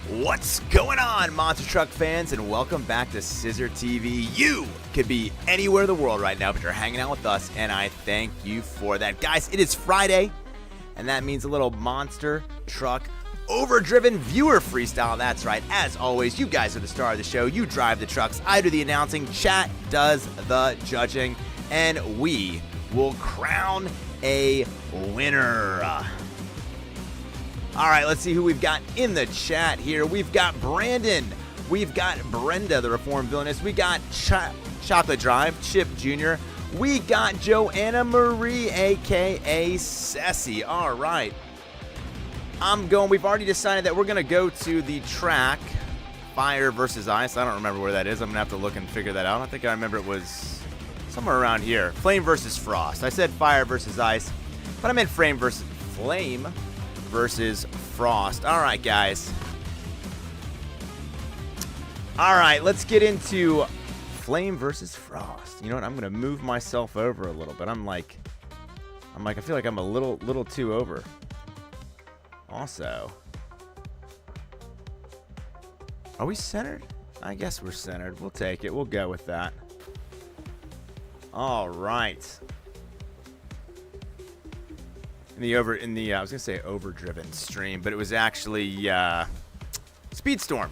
What's going on, monster truck fans, and welcome back to CISRtv. You could be anywhere in the world right now, but you're hanging out with us, and I thank you for that. Guys, it is Friday, and that means a little monster truck overdriven viewer freestyle. That's right. As always, you guys are the star of the show. You drive the trucks. I do the announcing. Chat does the judging, and we will crown a winner. All right, let's see who we've got in the chat here. We've got Brandon. We've got Brenda, the Reformed Villainess. We got Chocolate Drive, Chip Jr. We got Joanna Marie, a.k.a. Ceci. All right. We've already decided that we're going to go to the track, Fire versus Ice. I don't remember where that is. I'm going to have to look and figure that out. I think I remember it was somewhere around here. Flame versus Frost. I said Fire versus Ice, but I meant Flame versus Frost. All right, guys. All right, let's get into Flame versus Frost. You know what? I'm gonna move myself over a little bit. I feel like I'm a little too over. Also, are we centered? I guess we're centered. We'll take it. We'll go with that. All right. I was gonna say Overdriven stream, but it was actually Speedstorm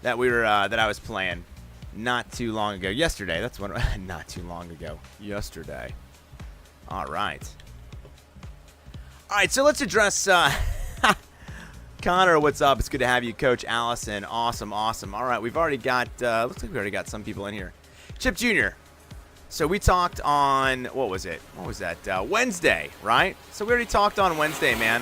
that I was playing not too long ago. Yesterday. That's when not too long ago. Yesterday. All right. All right. So let's address Connor. What's up? It's good to have you, Coach Allison. Awesome. All right. We've already got. Looks like we already got some people in here. Chip Jr. So we talked on, what was that, Wednesday, right? So we already talked on Wednesday, man,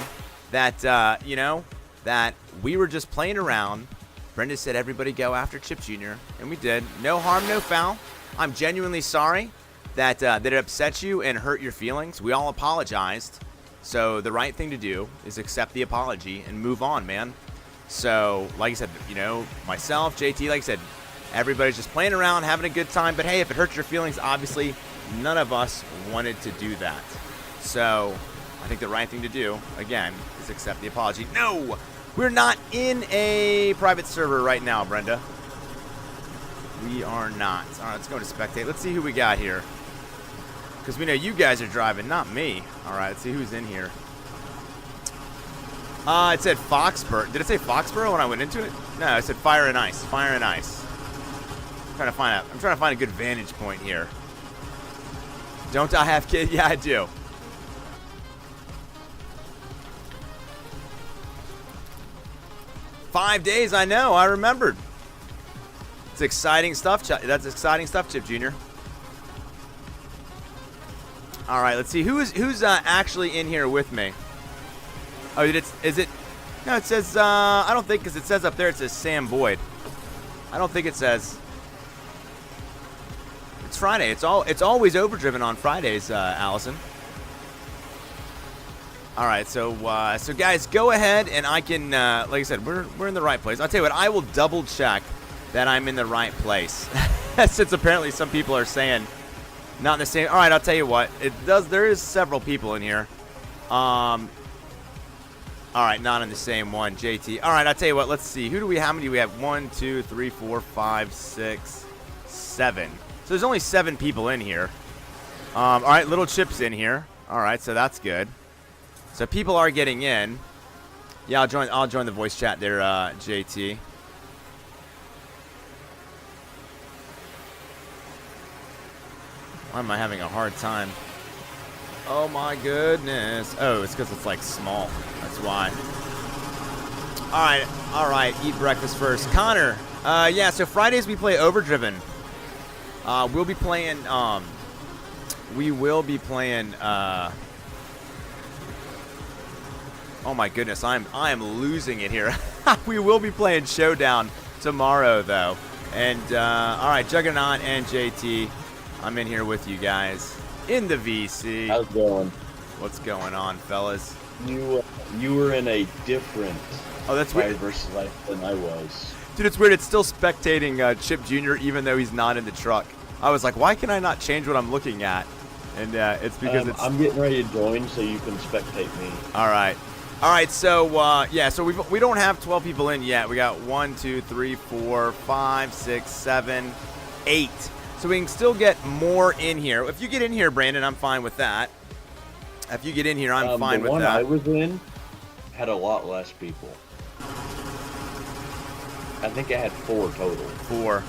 that, that we were just playing around. Brenda said everybody go after Chip Jr., and we did. No harm, no foul. I'm genuinely sorry that it upset you and hurt your feelings. We all apologized. So the right thing to do is accept the apology and move on, man. So, like I said, myself, JT, like I said, everybody's just playing around, having a good time. But, hey, if it hurts your feelings, obviously none of us wanted to do that. So I think the right thing to do, again, is accept the apology. No, we're not in a private server right now, Brenda. We are not. All right, let's go to spectate. Let's see who we got here. Because we know you guys are driving, not me. All right, let's see who's in here. It said Foxborough. Did it say Foxborough when I went into it? No, it said Fire and Ice. Fire and Ice. I'm trying to find a good vantage point here. Don't I have kids? Yeah, I do. "5 days, I know. I remembered." It's exciting stuff. That's exciting stuff, Chip Jr. All right, let's see who's actually in here with me. Oh, is it? No, it says. I don't think, because it says up there. It says Sam Boyd. I don't think it says. It's Friday. It's always overdriven on Fridays, Allison. All right, so guys, go ahead, and I can, like I said, we're in the right place. I'll tell you what, I will double check that I'm in the right place, since apparently some people are saying not in the same. All right, I'll tell you what, there is several people in here. All right, not in the same one, JT. All right, I'll tell you what, let's see. How many do we have? 1, 2, 3, 4, 5, 6, 7. So there's only 7 people in here. All right, little Chip's in here. All right, so that's good. So people are getting in. Yeah, I'll join the voice chat there, JT. Why am I having a hard time? Oh my goodness. Oh, it's because it's like small. That's why. All right. Eat breakfast first. Connor. Yeah. So Fridays we play Overdriven. We'll be playing. We will be playing. Oh my goodness, I am losing it here. We will be playing Showdown tomorrow, though. And all right, Juggernaut and JT, I'm in here with you guys in the VC. How's it going? What's going on, fellas? You were in a different that's weird versus life than I was. Dude, it's weird. It's still spectating Chip Jr. even though he's not in the truck. I was like, why can I not change what I'm looking at? And it's because I'm getting ready to join so you can spectate me. All right. All right, so yeah, so we don't have 12 people in yet. We got 1, 2, 3, 4, 5, 6, 7, 8. So we can still get more in here. If you get in here, Brandon, I'm fine with that. If you get in here, I'm fine with that. The one I was in had a lot less people. I think I had 4 total. 4.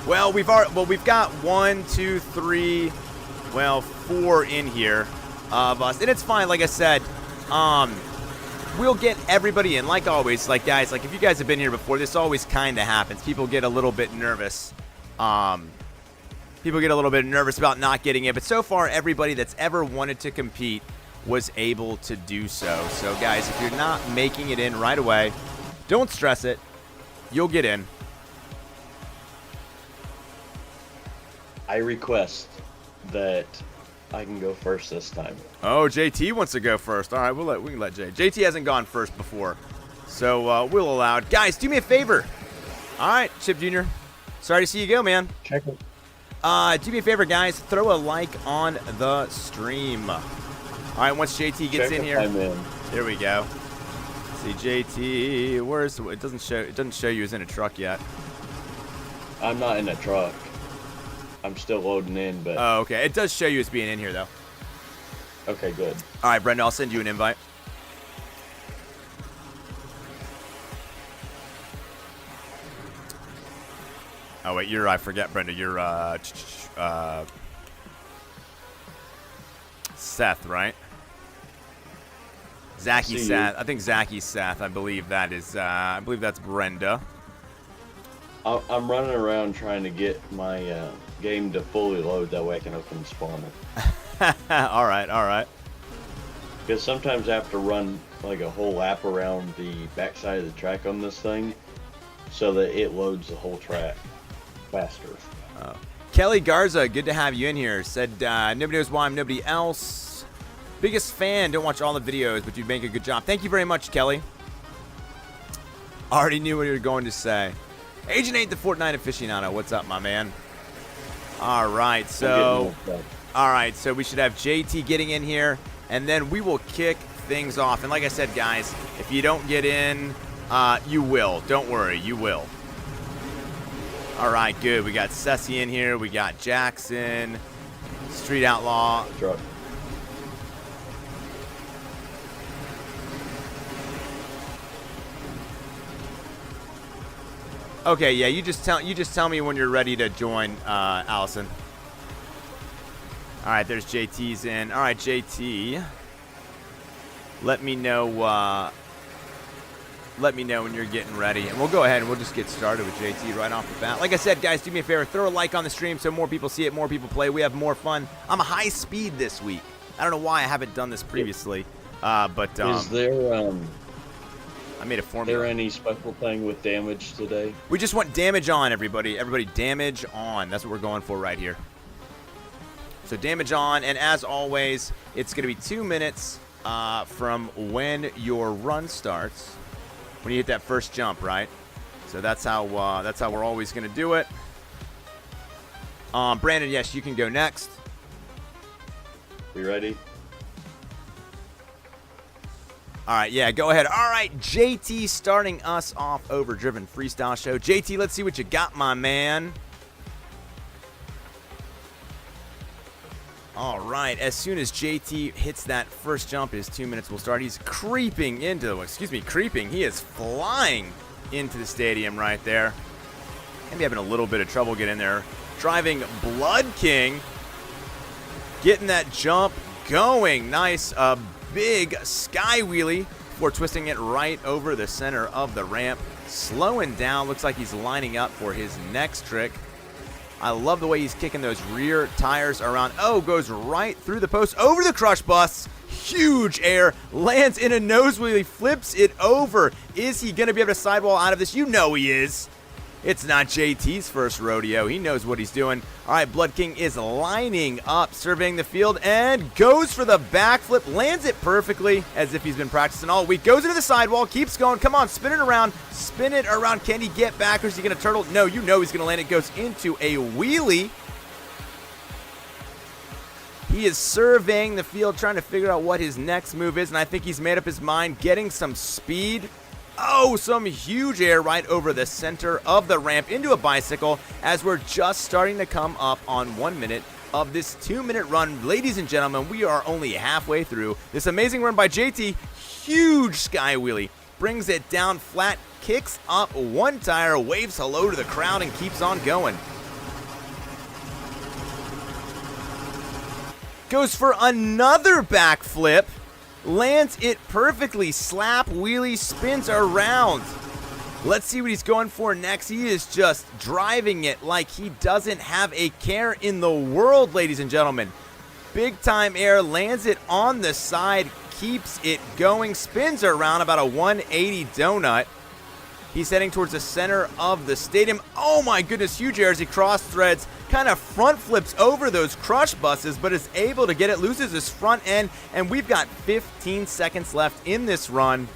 Well, we've got 1, 2, 3, 4 in here of us, and it's fine. Like I said, we'll get everybody in. Like always, like guys, like if you guys have been here before, this always kind of happens. People get a little bit nervous. People get a little bit nervous about not getting it, but so far, everybody that's ever wanted to compete was able to do so. So, guys, if you're not making it in right away, don't stress it. You'll get in. I request that I can go first this time. Oh, JT wants to go first. All right, we can let JT hasn't gone first before, so we'll allow it. Guys, do me a favor. All right, Chip Jr. Sorry to see you go, man. Check it. Do me a favor, guys. Throw a like on the stream. All right, once JT gets in here, there we go. See JT. Where's it? Doesn't show you as in a truck yet. I'm not in a truck. I'm still loading in, but. Oh, okay. It does show you as being in here, though. Okay, good. All right, Brenda. I'll send you an invite. Oh wait, I forget, Brenda. You're Seth, right? Zachy Seth. I think Zachy Seth. I believe that's Brenda. I'm running around trying to get my game to fully load. That way I can open the spawner. All right. Because sometimes I have to run like a whole lap around the backside of the track on this thing, so that it loads the whole track faster. Kelly Garza, good to have you in here. Said nobody knows why I'm nobody else. Biggest fan. Don't watch all the videos, but you make a good job. Thank you very much, Kelly. Already knew what you were going to say. Agent 8, the Fortnite aficionado. What's up, my man? All right, so we should have JT getting in here, and then we will kick things off. And like I said, guys, if you don't get in, you will. Don't worry, you will. All right, good. We got Ceci in here. We got Jackson, Street Outlaw. Truck. Okay, yeah. You just tell me when you're ready to join, Allison. All right, there's JT's in. All right, JT. Let me know. Let me know when you're getting ready, and we'll go ahead and we'll just get started with JT right off the bat. Like I said, guys, do me a favor, throw a like on the stream so more people see it, more people play. We have more fun. I'm a high speed this week. I don't know why I haven't done this previously, but is there I made a formula. Is there any special thing with damage today? We just want damage on, everybody. Everybody, damage on. That's what we're going for right here. So damage on, and as always, it's going to be 2 minutes from when your run starts. When you hit that first jump, right? So that's how we're always going to do it. Brandon, yes, you can go next. We ready? All right, yeah, go ahead. All right, JT starting us off Overdriven Freestyle Show. JT, let's see what you got, my man. All right, as soon as JT hits that first jump, his 2 minutes will start. He's creeping. He is flying into the stadium right there. Maybe having a little bit of trouble getting there. Driving Blood King. Getting that jump going. Nice, big sky wheelie before twisting it right over the center of the ramp. Slowing down. Looks like he's lining up for his next trick. I love the way he's kicking those rear tires around. Oh, goes right through the post, over the crush bus. Huge air, lands in a nose wheelie, flips it over. Is he going to be able to sidewall out of this? You know he is. It's not JT's first rodeo. He knows what he's doing. All right, Blood King is lining up, surveying the field, and goes for the backflip. Lands it perfectly, as if he's been practicing all week. Goes into the sidewall, keeps going. Come on, spin it around. Spin it around. Can he get back, or is he going to turtle? No, you know he's going to land it. Goes into a wheelie. He is surveying the field, trying to figure out what his next move is, and I think he's made up his mind, getting some speed. Oh, some huge air right over the center of the ramp into a bicycle as we're just starting to come up on 1 minute of this 2-minute run. Ladies and gentlemen, we are only halfway through this amazing run by JT. Huge sky wheelie, brings it down flat, kicks up one tire, waves hello to the crowd, and keeps on going. Goes for another backflip, lands it perfectly, slap wheelie, spins around. Let's see what he's going for next. He is just driving it like he doesn't have a care in the world, ladies and gentlemen. Big time air, lands it on the side, keeps it going, spins around about a 180 donut. He's heading towards the center of the stadium. Oh my goodness, huge air as he cross threads, kind of front flips over those crush buses, but is able to get it, loses his front end, and we've got 15 seconds left in this run.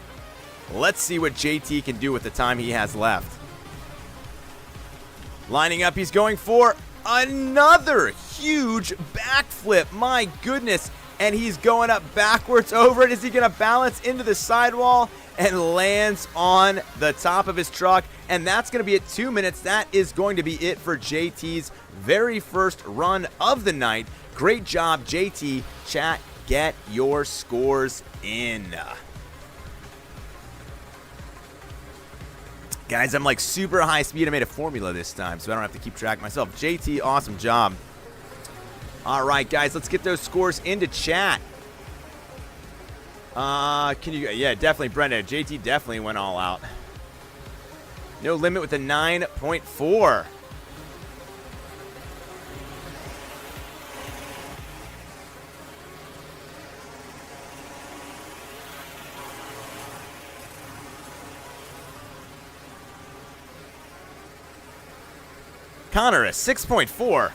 Let's see what JT can do with the time he has left. Lining up, he's going for another huge backflip. My goodness. And he's going up backwards over it. Is he going to balance into the sidewall and lands on the top of his truck? And that's going to be at 2 minutes. That is going to be it for JT's very first run of the night. Great job, JT. Chat, get your scores in. Guys, I'm like super high speed. I made a formula this time, so I don't have to keep track myself. JT, awesome job. All right, guys, let's get those scores into chat. Can you? Yeah, definitely, Brenda. JT definitely went all out. No limit with a 9.4. Connor, a 6.4.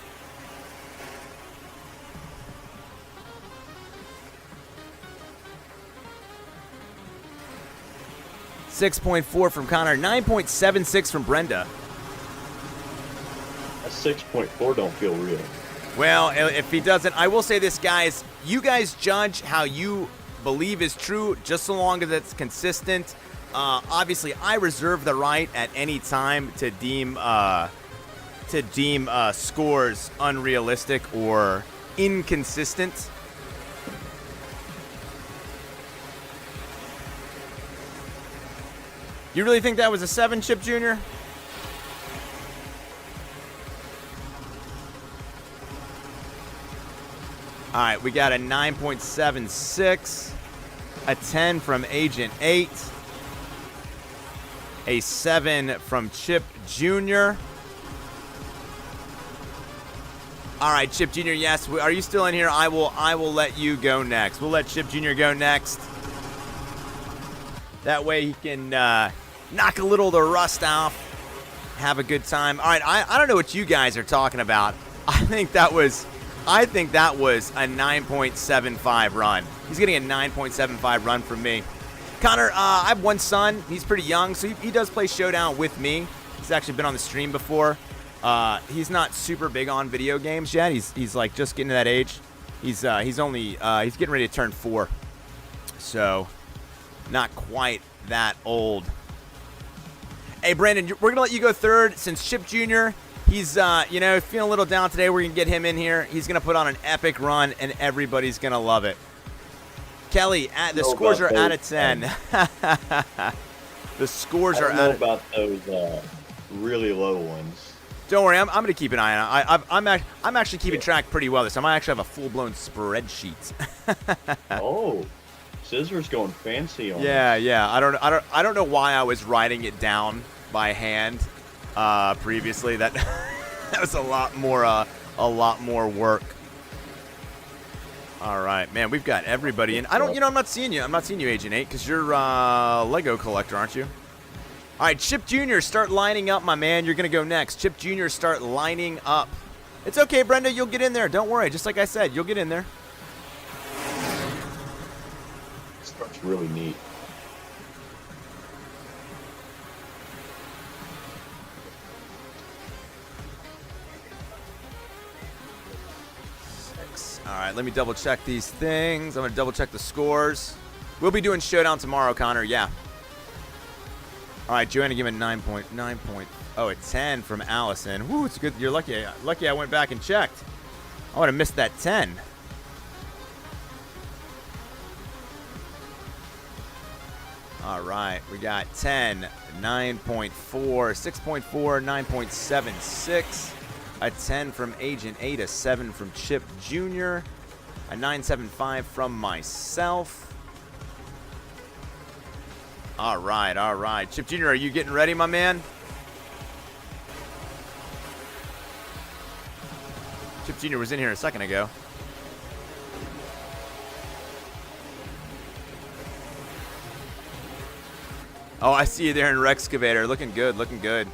6.4 from Connor, 9.76 from Brenda. A 6.4 don't feel real. Well, if he doesn't, I will say this, guys. You guys judge how you believe is true, just so long as it's consistent. Obviously, I reserve the right at any time to deem scores unrealistic or inconsistent. You really think that was a 7, Chip Jr.? All right, we got a 9.76, a 10 from Agent 8, a 7 from Chip Jr. All right, Chip Jr., yes. Are you still in here? I will let you go next. We'll let Chip Jr. go next. That way he can knock a little of the rust off, have a good time. All right, I don't know what you guys are talking about. I think that was a 9.75 run. He's getting a 9.75 run from me. Connor, I have one son. He's pretty young, so he does play Showdown with me. He's actually been on the stream before. He's not super big on video games yet. He's like just getting to that age. He's getting ready to turn 4. So not quite that old. Hey, Brandon, we're going to let you go third since Chip Jr., he's, feeling a little down today. We're going to get him in here. He's going to put on an epic run, and everybody's going to love it. Kelly, the scores are out of 10. The scores are out of... about those really low ones. Don't worry, I'm going to keep an eye on it. I'm actually keeping track pretty well this time. I actually have a full-blown spreadsheet. Oh. Scissors going fancy on Yeah. I don't know why I was writing it down by hand previously. That was a lot more work. All right, man, we've got everybody in. I'm not seeing you. I'm not seeing you, Agent 8, because you're a Lego collector, aren't you? All right, Chip Jr., start lining up, my man. You're gonna go next. Chip Jr., start lining up. It's okay, Brenda. You'll get in there. Don't worry. Just like I said, you'll get in there. That's really neat. All right, let me double check these things. I'm going to double check the scores. We'll be doing showdown tomorrow, Connor. Yeah. All right, Joanna, give me 9.9 point. Oh, a 10 from Allison. Woo, it's good. You're lucky. Lucky I went back and checked. I would have missed that 10. All right, we got 10, 9.4, 6.4, 9.76, a 10 from Agent 8, a 7 from Chip Jr., a 9.75 from myself. All right, all right. Chip Jr., are you getting ready, my man? Chip Jr. was in here a second ago. Oh, I see you there in Rexcavator. Looking good, looking good.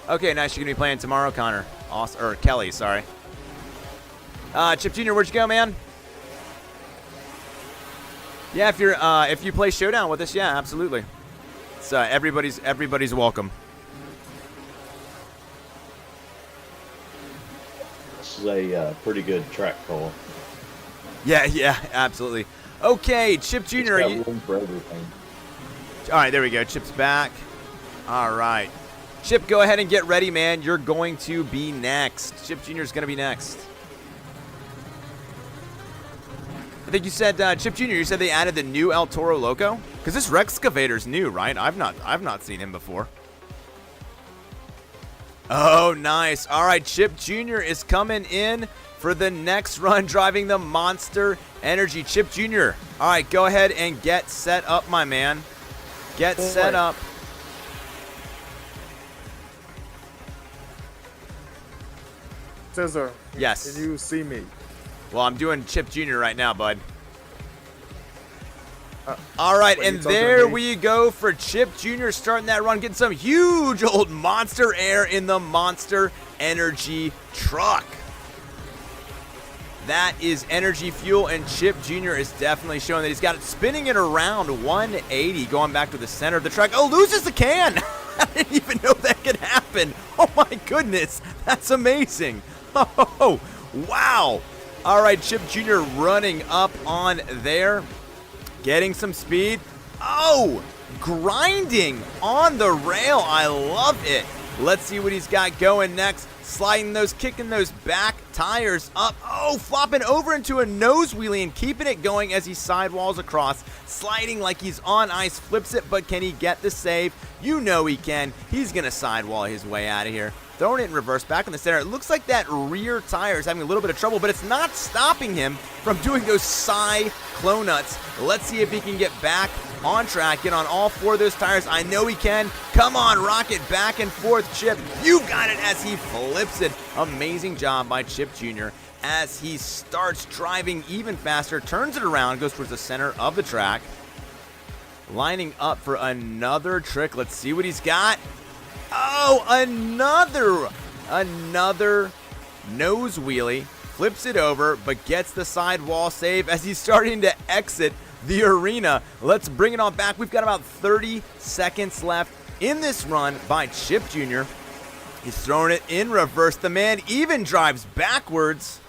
Okay, nice. You're going to be playing tomorrow, Connor. Awesome. Or Kelly, sorry. Chip Jr., where'd you go, man? Yeah, if you play Showdown with us, yeah, absolutely. It's everybody's welcome. This is a pretty good track call. Yeah, absolutely. Okay, Chip Jr. It's got room for everything. All right, there we go. Chip's back. All right. Chip, go ahead and get ready, man. You're going to be next. Chip Jr. is going to be next. I think you said, Chip Jr., you said they added the new El Toro Loco? Because this Rexcavator's new, right? I've not seen him before. Oh, nice. All right, Chip Jr. is coming in for the next run, driving the Monster Energy. Chip Jr., all right, go ahead and get set up, my man. Get set up. Cesar, Yes. can you see me? Well, I'm doing Chip Jr. right now, bud. All right, and there we go for Chip Jr. starting that run, getting some huge old Monster Air in the Monster Energy truck. That is energy fuel, and Chip Jr. is definitely showing that he's got it spinning it around 180, going back to the center of the track. Oh, loses the can. I didn't even know that could happen. Oh, my goodness. That's amazing. Oh, wow. All right, Chip Jr. running up on there, getting some speed. Oh, grinding on the rail. I love it. Let's see what he's got going next. Sliding those, kicking those back tires up. Oh, flopping over into a nose wheelie and keeping it going as he sidewalls across. Sliding like he's on ice, flips it, but can he get the save? You know he can. He's going to sidewall his way out of here. Throwing it in reverse back in the center. It looks like that rear tire is having a little bit of trouble, but it's not stopping him from doing those cyclonuts. Let's see if he can get back on track, get on all four of those tires. I know he can. Come on, rocket back and forth, Chip. You got it as he flips it. Amazing job by Chip Jr. as he starts driving even faster, turns it around, goes towards the center of the track. Lining up for another trick. Let's see what he's got. Oh, another nose wheelie. Flips it over, but gets the sidewall save as he's starting to exit the arena. Let's bring it on back. We've got about 30 seconds left in this run by Chip Jr. He's throwing it in reverse. The man even drives backwards.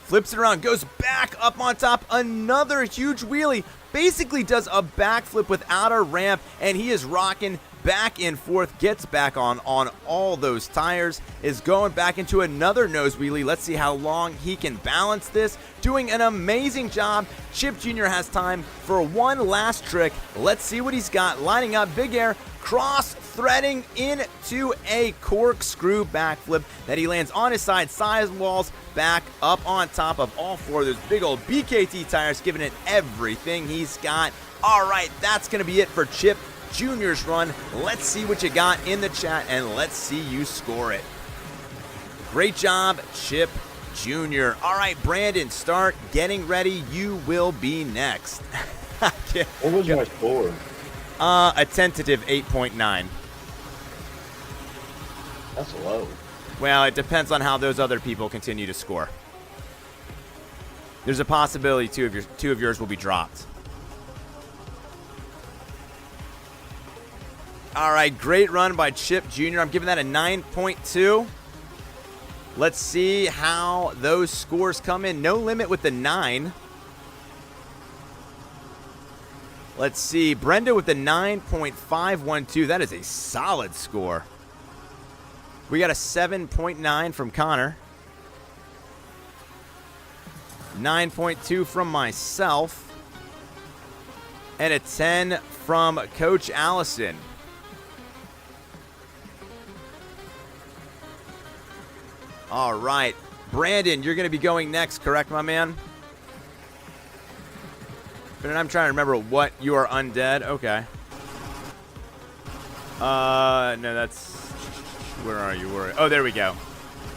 Flips it around, goes back up on top. Another huge wheelie. Basically does a backflip without a ramp, and he is rocking back and forth, gets back on all those tires, is going back into another nose wheelie. Let's see how long he can balance this. Doing an amazing job. Chip Jr. has time for one last trick. Let's see what he's got. Lining up, big air, cross threading into a corkscrew backflip that he lands on his side, sidewalls back up on top of all four of those big old BKT tires, giving it everything he's got. All right, that's going to be it for Chip Jr.'s run. Let's see what you got in the chat, and let's see you score it. Great job, Chip Jr. All right, Brandon, start getting ready. You will be next. What was my score? A tentative 8.9. That's low. Well, it depends on how those other people continue to score. There's a possibility two of yours will be dropped. All right, great run by Chip Jr. I'm giving that a 9.2. Let's see how those scores come in. No limit with the 9. Let's see. Brenda with the 9.512. That is a solid score. We got a 7.9 from Connor. 9.2 from myself. And a 10 from Coach Allison. All right. Brandon, you're going to be going next, correct, my man? But I'm trying to remember what you are undead. Okay. No, that's... Where are you? Oh, there we go.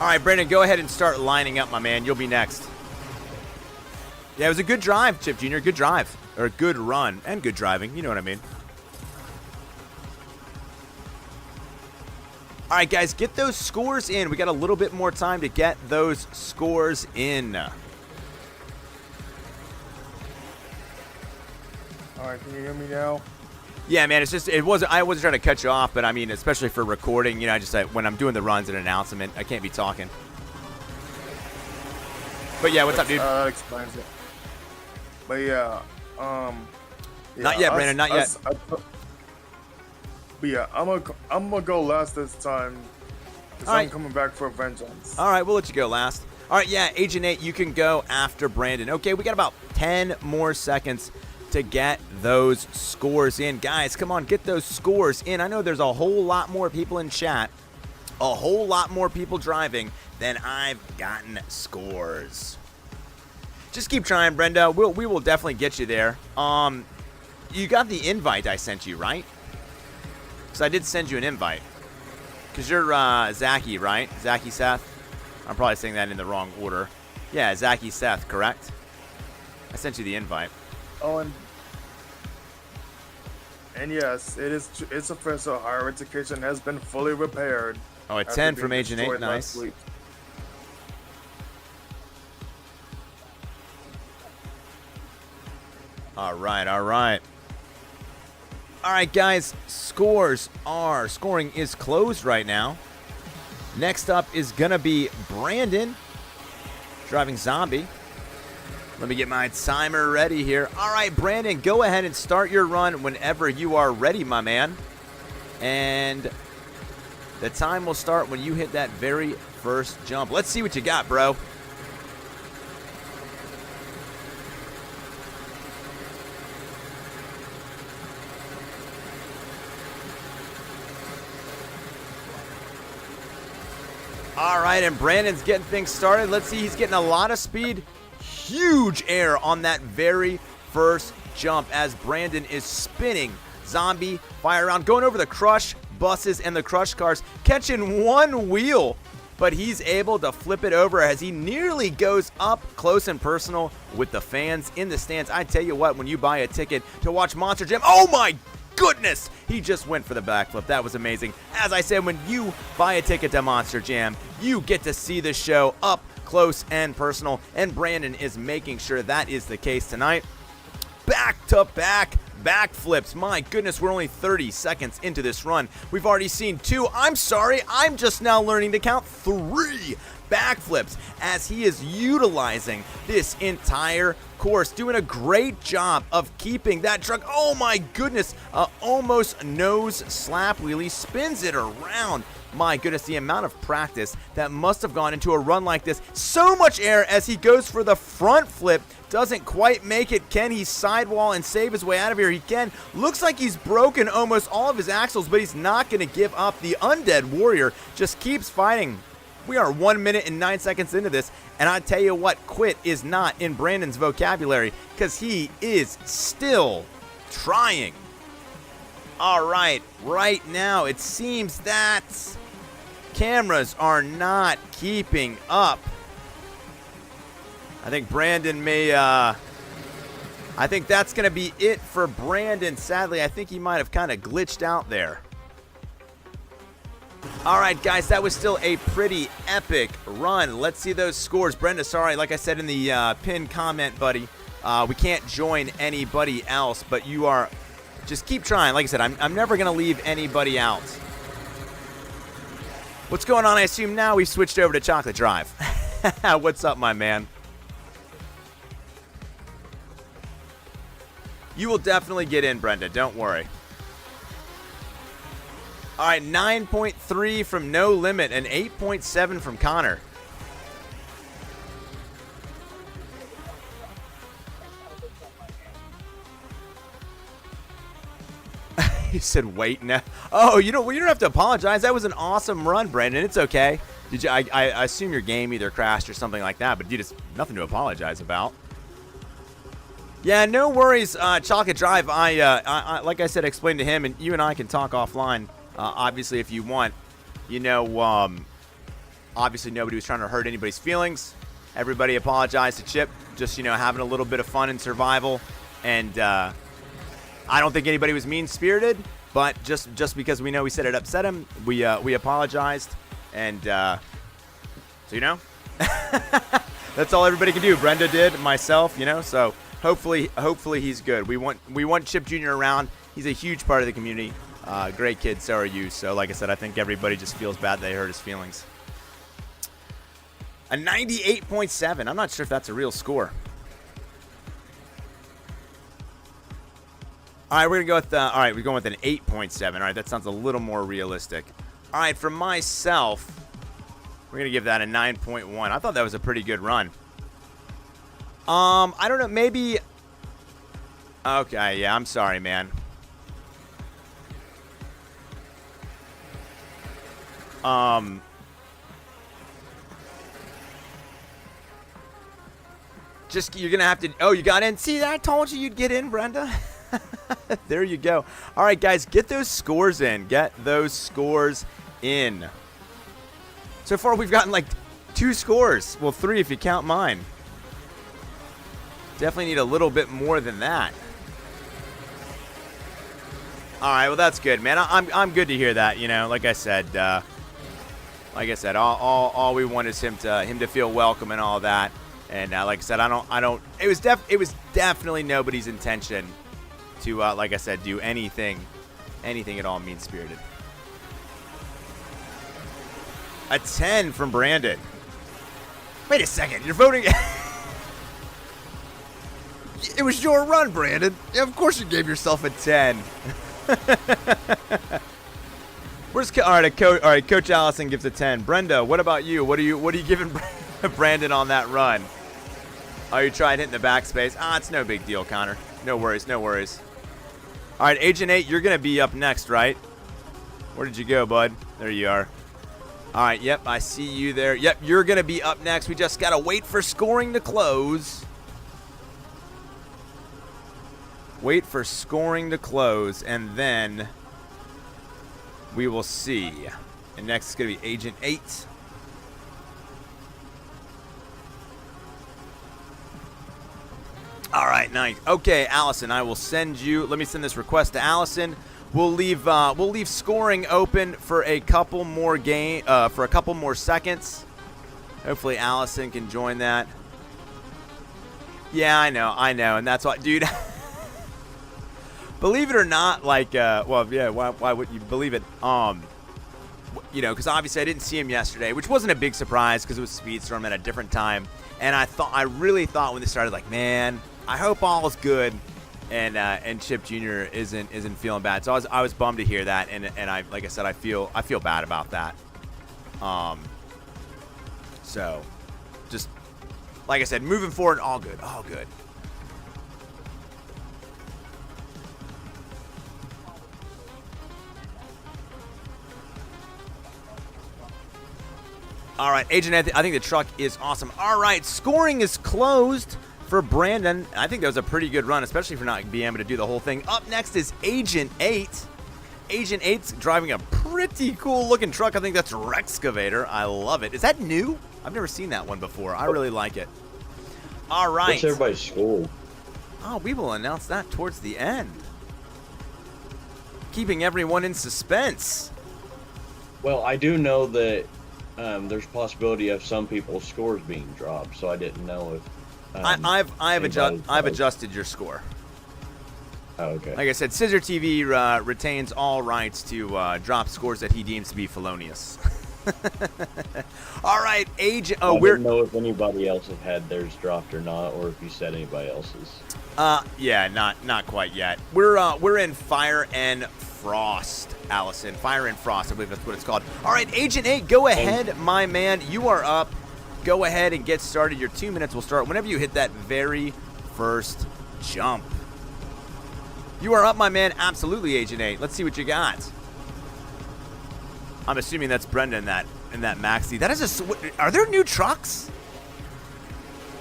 All right, Brandon, go ahead and start lining up, my man. You'll be next. Yeah, it was a good drive, Chip Jr. Good drive. Or a good run. And good driving. You know what I mean. All right, guys, get those scores in. We got a little bit more time to get those scores in. All right, can you hear me now? Yeah, man, it's just, I wasn't trying to cut you off, but I mean, especially for recording, you know, when I'm doing the runs and announcement, I can't be talking. But yeah, what's up, dude? That explains it. But yeah, not yet, Brandon, not yet. But yeah, I'm gonna go last this time, because I'm coming back for vengeance. All right, we'll let you go last. All right, yeah, Agent 8, you can go after Brandon. Okay, we got about 10 more seconds to get those scores in. Guys, come on, get those scores in. I know there's a whole lot more people in chat, a whole lot more people driving than I've gotten scores. Just keep trying, Brenda. We will definitely get you there. You got the invite I sent you, right? Because I did send you an invite. Because you're Zachy, right? Zachy Seth? I'm probably saying that in the wrong order. Yeah, Zachy Seth, correct? I sent you the invite. Oh, and yes, it's official. Higher education has been fully repaired. Oh, a 10 from Agent 8, nice. All right, all right. All right, guys, scoring is closed right now. Next up is going to be Brandon driving Zombie. Let me get my timer ready here. All right, Brandon, go ahead and start your run whenever you are ready, my man. And the time will start when you hit that very first jump. Let's see what you got, bro. All right, and Brandon's getting things started. Let's see, he's getting a lot of speed. Huge air on that very first jump as Brandon is spinning. Zombie, fire around, going over the crush buses and the crush cars, catching one wheel, but he's able to flip it over as he nearly goes up close and personal with the fans in the stands. I tell you what, when you buy a ticket to watch Monster Jam, oh my goodness, he just went for the backflip. That was amazing. As I said, when you buy a ticket to Monster Jam, you get to see the show up close and personal, and Brandon is making sure that is the case tonight. Back-to-back backflips. My goodness, we're only 30 seconds into this run. We've already seen 2. I'm sorry, I'm just now learning to count 3 backflips as he is utilizing this entire course, doing a great job of keeping that truck. Oh my goodness, almost nose slap wheelie, spins it around. My goodness, the amount of practice that must have gone into a run like this. So much air as he goes for the front flip. Doesn't quite make it. Can he sidewall and save his way out of here? He can. Looks like he's broken almost all of his axles, but he's not going to give up. The Undead Warrior just keeps fighting. We are 1 minute and 9 seconds into this, and I tell you what, quit is not in Brandon's vocabulary because he is still trying. All right, right now it seems that cameras are not keeping up. I think Brandon may, I think that's going to be it for Brandon. Sadly, I think he might have kind of glitched out there. All right, guys, that was still a pretty epic run. Let's see those scores. Brenda, sorry, like I said in the pinned comment, buddy, we can't join anybody else, but you are... Just keep trying. Like I said, I'm never going to leave anybody out. What's going on? I assume now we've switched over to Chocolate Drive. What's up, my man? You will definitely get in, Brenda. Don't worry. All right, 9.3 from No Limit and 8.7 from Connor. He said, "Wait now." Oh, you don't have to apologize. That was an awesome run, Brandon. It's okay. Did you? I assume your game either crashed or something like that, but you just nothing to apologize about. Yeah, no worries. Chocolate Drive. I like I said, explained to him, and you and I can talk offline. Obviously, if you want, you know, obviously nobody was trying to hurt anybody's feelings. Everybody apologized to Chip. Just having a little bit of fun and survival, and. I don't think anybody was mean-spirited, but just because we know we said it upset him, we apologized, and so that's all everybody can do. Brenda did, myself, so hopefully he's good. We want Chip Jr. around. He's a huge part of the community. Great kid, so are you. So like I said, I think everybody just feels bad they hurt his feelings. A 98.7. I'm not sure if that's a real score. All right, we're going to go with, we're going with an 8.7. All right, that sounds a little more realistic. All right, for myself, we're going to give that a 9.1. I thought that was a pretty good run. I don't know, maybe... Okay, yeah, I'm sorry, man. You're going to have to... Oh, you got in? See, I told you you'd get in, Brenda. There you go. All right, guys, get those scores in. Get those scores in. So far, we've gotten like 2 scores. Well, 3 if you count mine. Definitely need a little bit more than that. All right, well, that's good, man. I'm good to hear that. Like I said, all we want is him to feel welcome and all that. And like I said, I don't. It was definitely nobody's intention to, like I said, do anything at all mean-spirited. A 10 from Brandon. Wait a second, you're voting... It was your run, Brandon. Yeah, of course you gave yourself a 10. Where's... All right, Coach Allison gives a 10. Brenda, what about you? What are you giving Brandon on that run? Oh, you tried hitting the backspace. It's no big deal, Connor. No worries. All right, Agent 8, you're going to be up next, right? Where did you go, bud? There you are. All right, yep, I see you there. Yep, you're going to be up next. We just got to wait for scoring to close. Wait for scoring to close, and then we will see. And next is going to be Agent 8. All right, nice. Okay, Allison, I will send you. Let me send this request to Allison. We'll leave scoring open for a couple more seconds. Hopefully, Allison can join that. Yeah, I know, and that's why, dude. Believe it or not, like, well, yeah, why wouldn't you believe it? Because obviously I didn't see him yesterday, which wasn't a big surprise because it was Speedstorm at a different time. And I really thought when they started, like, man, I hope all is good, and Chip Jr. isn't feeling bad. So I was bummed to hear that, and I, like I said, I feel bad about that. So just like I said, moving forward, all good. All right, Agent Anthony, I think the truck is awesome. All right, scoring is closed for Brandon. I think that was a pretty good run, especially for not being able to do the whole thing. Up next is Agent 8. Agent 8's driving a pretty cool-looking truck. I think that's Rexcavator. I love it. Is that new? I've never seen that one before. I really like it. All right. What's everybody's score? Oh, we will announce that towards the end. Keeping everyone in suspense. Well, I do know that there's a possibility of some people's scores being dropped, so I didn't know if I've adjusted your score. Oh, okay. Like I said, CISRtv retains all rights to drop scores that he deems to be felonious. All right, Agent. I didn't know if anybody else have had theirs dropped or not, or if you said anybody else's. Yeah, not quite yet. We're in Fire and Frost, Allison. Fire and Frost, I believe that's what it's called. All right, Agent 8, go ahead, my man. You are up. Go ahead and get started. Your 2 minutes will start whenever you hit that very first jump. You are up, my man. Absolutely, Agent 8. Let's see what you got. I'm assuming that's Brenda in that maxi. That is are there new trucks?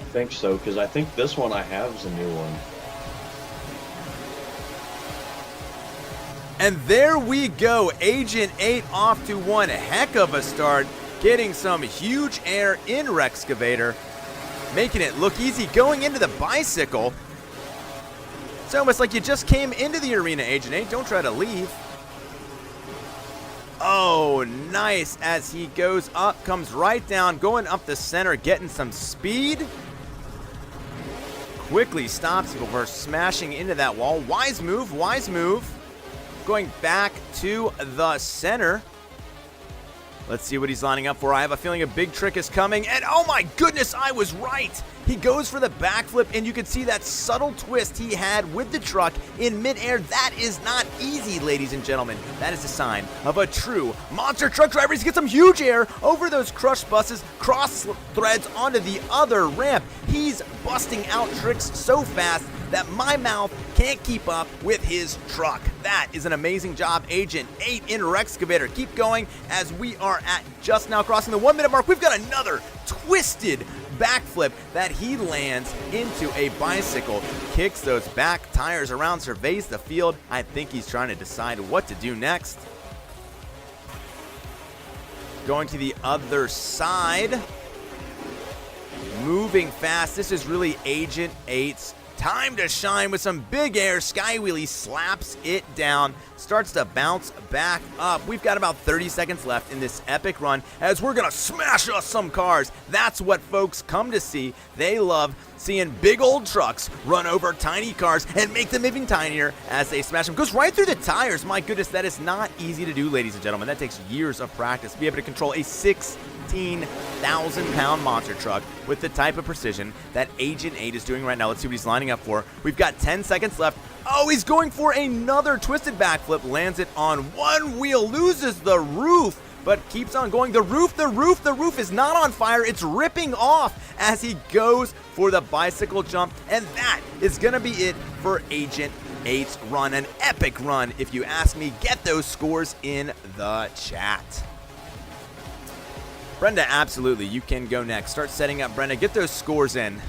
I think so, because I think this one I have is a new one. And there we go. Agent 8 off to one heck of a start. Getting some huge air in Rexcavator. Making it look easy going into the bicycle. It's almost like you just came into the arena, Agent 8. Don't try to leave. Oh, nice. As he goes up, comes right down, going up the center, getting some speed. Quickly stops before smashing into that wall. Wise move, wise move. Going back to the center. Let's see what he's lining up for. I have a feeling a big trick is coming. And oh my goodness, I was right. He goes for the backflip, and you can see that subtle twist he had with the truck in midair. That is not easy, ladies and gentlemen. That is a sign of a true monster truck driver. He's got some huge air over those crushed buses, cross threads onto the other ramp. He's busting out tricks so fast that my mouth can't keep up with his truck. That is an amazing job, Agent 8 in Rexcavator. Keep going as we are at just now crossing the 1 minute mark. We've got another twisted backflip that he lands into a bicycle, kicks those back tires around, surveys the field. I think he's trying to decide what to do next. Going to the other side. Moving fast. This is really Agent 8's time to shine with some big air. Sky wheelie slaps it down, starts to bounce back up. We've got about 30 seconds left in this epic run as we're going to smash us some cars. That's what folks come to see. They love seeing big old trucks run over tiny cars and make them even tinier as they smash them. Goes right through the tires. My goodness, that is not easy to do, ladies and gentlemen. That takes years of practice to be able to control a 16,000-pound monster truck with the type of precision that Agent 8 is doing right now. Let's see what he's lining up for. We've got 10 seconds left. Oh, he's going for another twisted backflip. Lands it on one wheel, loses the roof, but keeps on going. The roof is not on fire. It's ripping off as he goes for the bicycle jump. And that is going to be it for Agent 8's run. An epic run, if you ask me. Get those scores in the chat. Brenda, absolutely. You can go next. Start setting up, Brenda. Get those scores in.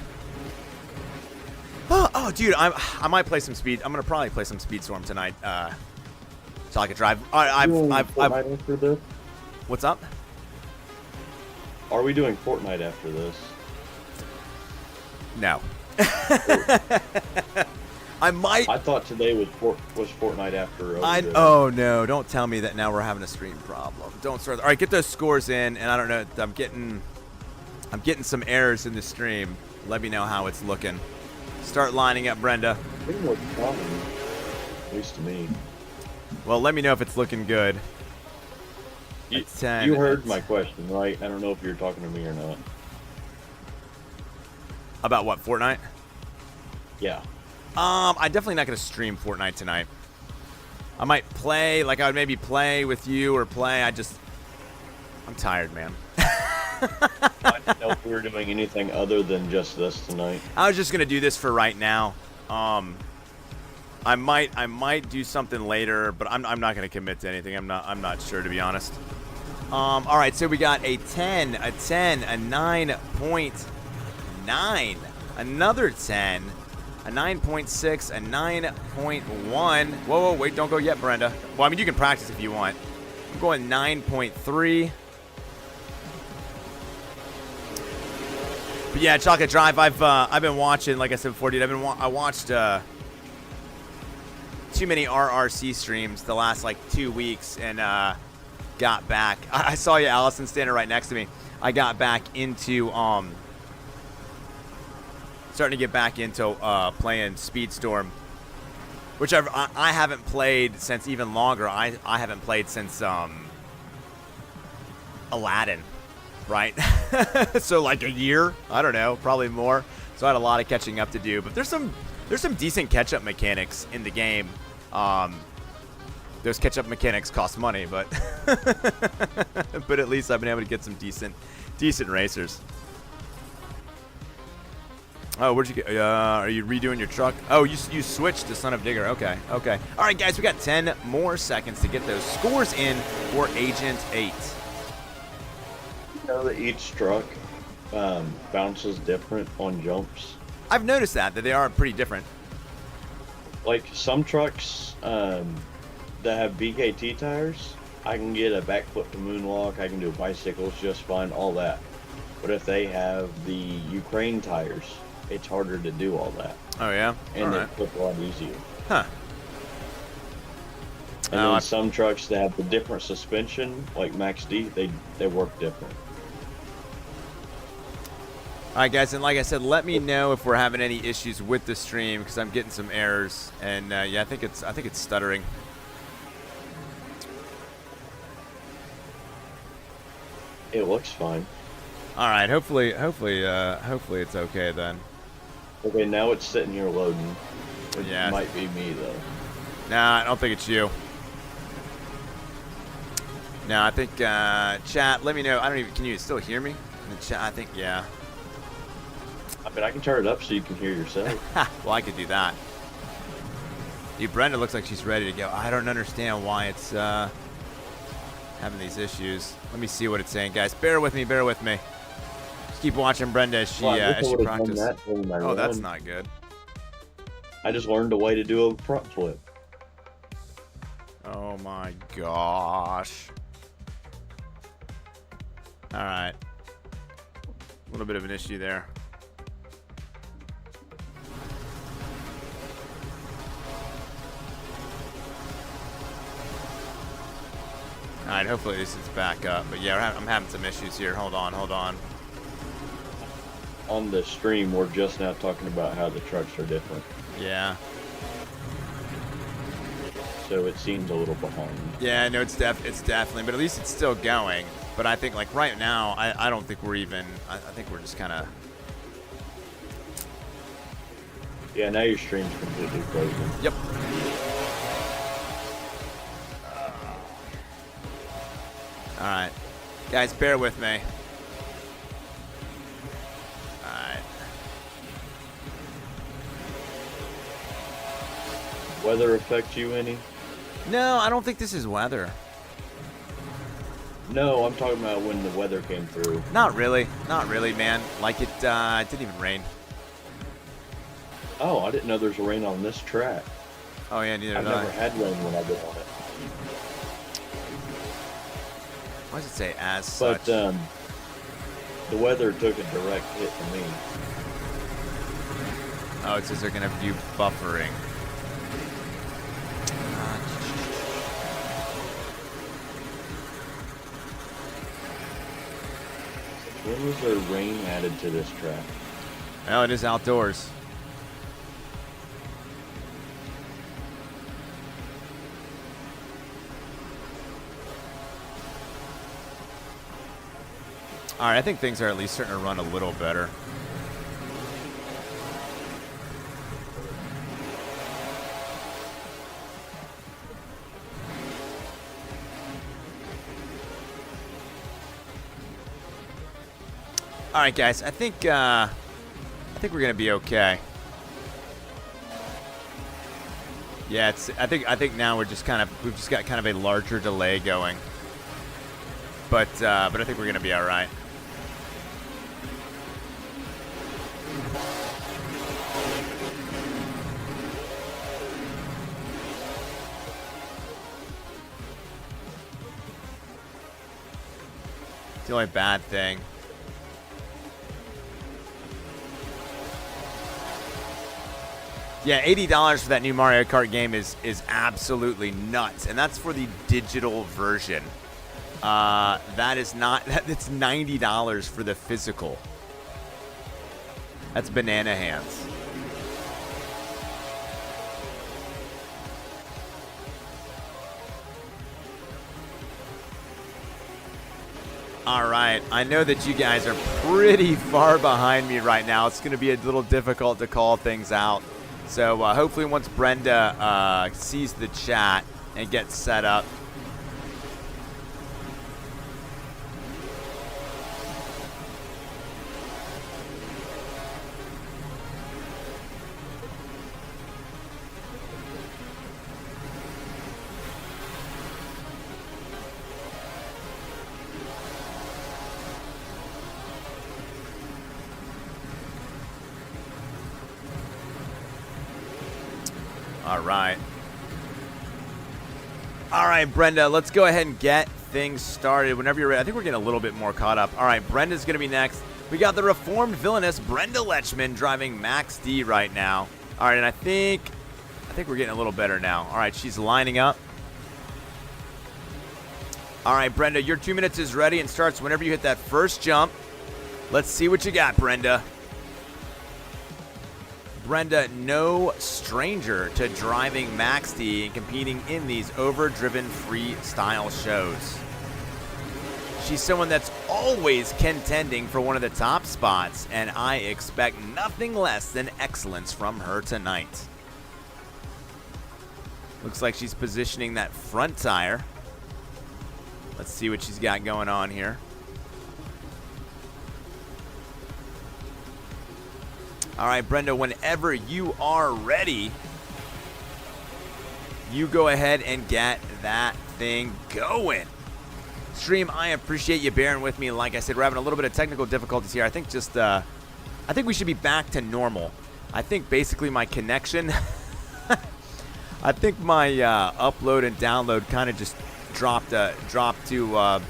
Oh, dude, I might play some speed. I'm gonna probably play some Speedstorm tonight. So I can drive. After this? What's up? Are we doing Fortnite after this? No. I might. I thought today was Fortnite after. Oh no! Don't tell me that now we're having a stream problem. Don't start. All right, get those scores in, and I don't know. I'm getting some errors in the stream. Let me know how it's looking. Start lining up, Brenda. I think it looks fine, at least to me. Well, let me know if it's looking good. You heard my question, right? I don't know if you're talking to me or not. About what, Fortnite? Yeah. I'm definitely not going to stream Fortnite tonight. I might play, like I would maybe play with you or play. I'm tired, man. I didn't know if we were doing anything other than just this tonight. I was just going to do this for right now. I might do something later, but I'm not going to commit to anything. I'm not sure, to be honest. All right, so we got a 10, a 10, a 9.9, another 10, a 9.6, a 9.1. Whoa, wait, don't go yet, Brenda. Well, I mean, you can practice if you want. I'm going 9.3. But yeah, Chocolate Drive. I've been watching, like I said before, dude. I watched too many RRC streams the last like 2 weeks, and got back. I saw you, Allison, standing right next to me. I got back into starting to get back into playing Speedstorm, which I haven't played since even longer. I haven't played since Aladdin, right? So like a year, I don't know, probably more. So I had a lot of catching up to do, but there's some decent catch-up mechanics in the game. Those catch-up mechanics cost money, but but at least I've been able to get some decent racers. Oh, where'd you get? Are you redoing your truck? Oh, you switched to Son of Digger. Okay. All right, guys, we got 10 more seconds to get those scores in for Agent 8. You know that each truck bounces different on jumps. I've noticed that they are pretty different. Like some trucks that have BKT tires, I can get a backflip to moonwalk. I can do bicycles just fine, all that. But if they have the Ukraine tires, it's harder to do all that. Oh yeah, and they flip a lot easier. Huh. And then some trucks that have the different suspension, like Max D, they work different. All right, guys, and like I said, let me know if we're having any issues with the stream because I'm getting some errors, and yeah, I think it's stuttering. It looks fine. All right, hopefully it's okay then. Okay, now it's sitting here loading. It Yeah. might be me though. Nah, I don't think it's you. No, I think chat. Let me know. I don't even. Can you still hear me in the chat? I think yeah. I mean, I can turn it up so you can hear yourself. Well, I could do that. Dude, Brenda looks like she's ready to go. I don't understand why it's having these issues. Let me see what it's saying, guys. Bear with me. Just keep watching Brenda as she practices. Oh, that's not good. I just learned a way to do a front flip. Oh my gosh. All right. A little bit of an issue there. All right, hopefully this is back up. But yeah, I'm having some issues here. Hold on. On the stream, we're just now talking about how the trucks are different. Yeah. So it seems a little behind. Yeah, no, it's definitely, but at least it's still going. But I think like right now, I don't think we're even. I think we're just kind of. Yeah, now your stream's completely frozen. Yep. All right, guys, bear with me. All right. Weather affect you any? No, I don't think this is weather. No, I'm talking about when the weather came through. Not really, man. Like it didn't even rain. Oh, I didn't know there's rain on this track. Oh yeah, neither I've did I. never had rain when I've been on it. Why does it say as But such? the weather took a direct hit to me. Oh, it says they're gonna view buffering. When was there rain added to this track? Well, it is outdoors. All right, I think things are at least starting to run a little better. All right, guys. I think we're gonna be okay. Yeah, I think now we've just got kind of a larger delay going. But I think we're gonna be all right. It's the only bad thing. Yeah, $80 for that new Mario Kart game is absolutely nuts, and that's for the digital version. That is not. It's $90 for the physical. That's banana hands. All right, I know that you guys are pretty far behind me right now. It's going to be a little difficult to call things out. So hopefully once Brenda sees the chat and gets set up. All right, Brenda, let's go ahead and get things started whenever you're ready. I think we're getting a little bit more caught up. All right, Brenda's going to be next. We got the reformed villainous Brenda Lechman driving Max D right now. All right, and I think we're getting a little better now. All right, she's lining up. All right, Brenda, your 2 minutes is ready and starts whenever you hit that first jump. Let's see what you got, Brenda. Brenda, no stranger to driving Max D and competing in these Overdriven freestyle shows. She's someone that's always contending for one of the top spots, and I expect nothing less than excellence from her tonight. Looks like she's positioning that front tire. Let's see what she's got going on here. All right, Brenda, whenever you are ready, you go ahead and get that thing going. Stream, I appreciate you bearing with me. Like I said, we're having a little bit of technical difficulties here. I think we should be back to normal. I think basically my connection, I think my upload and download kind of just dropped to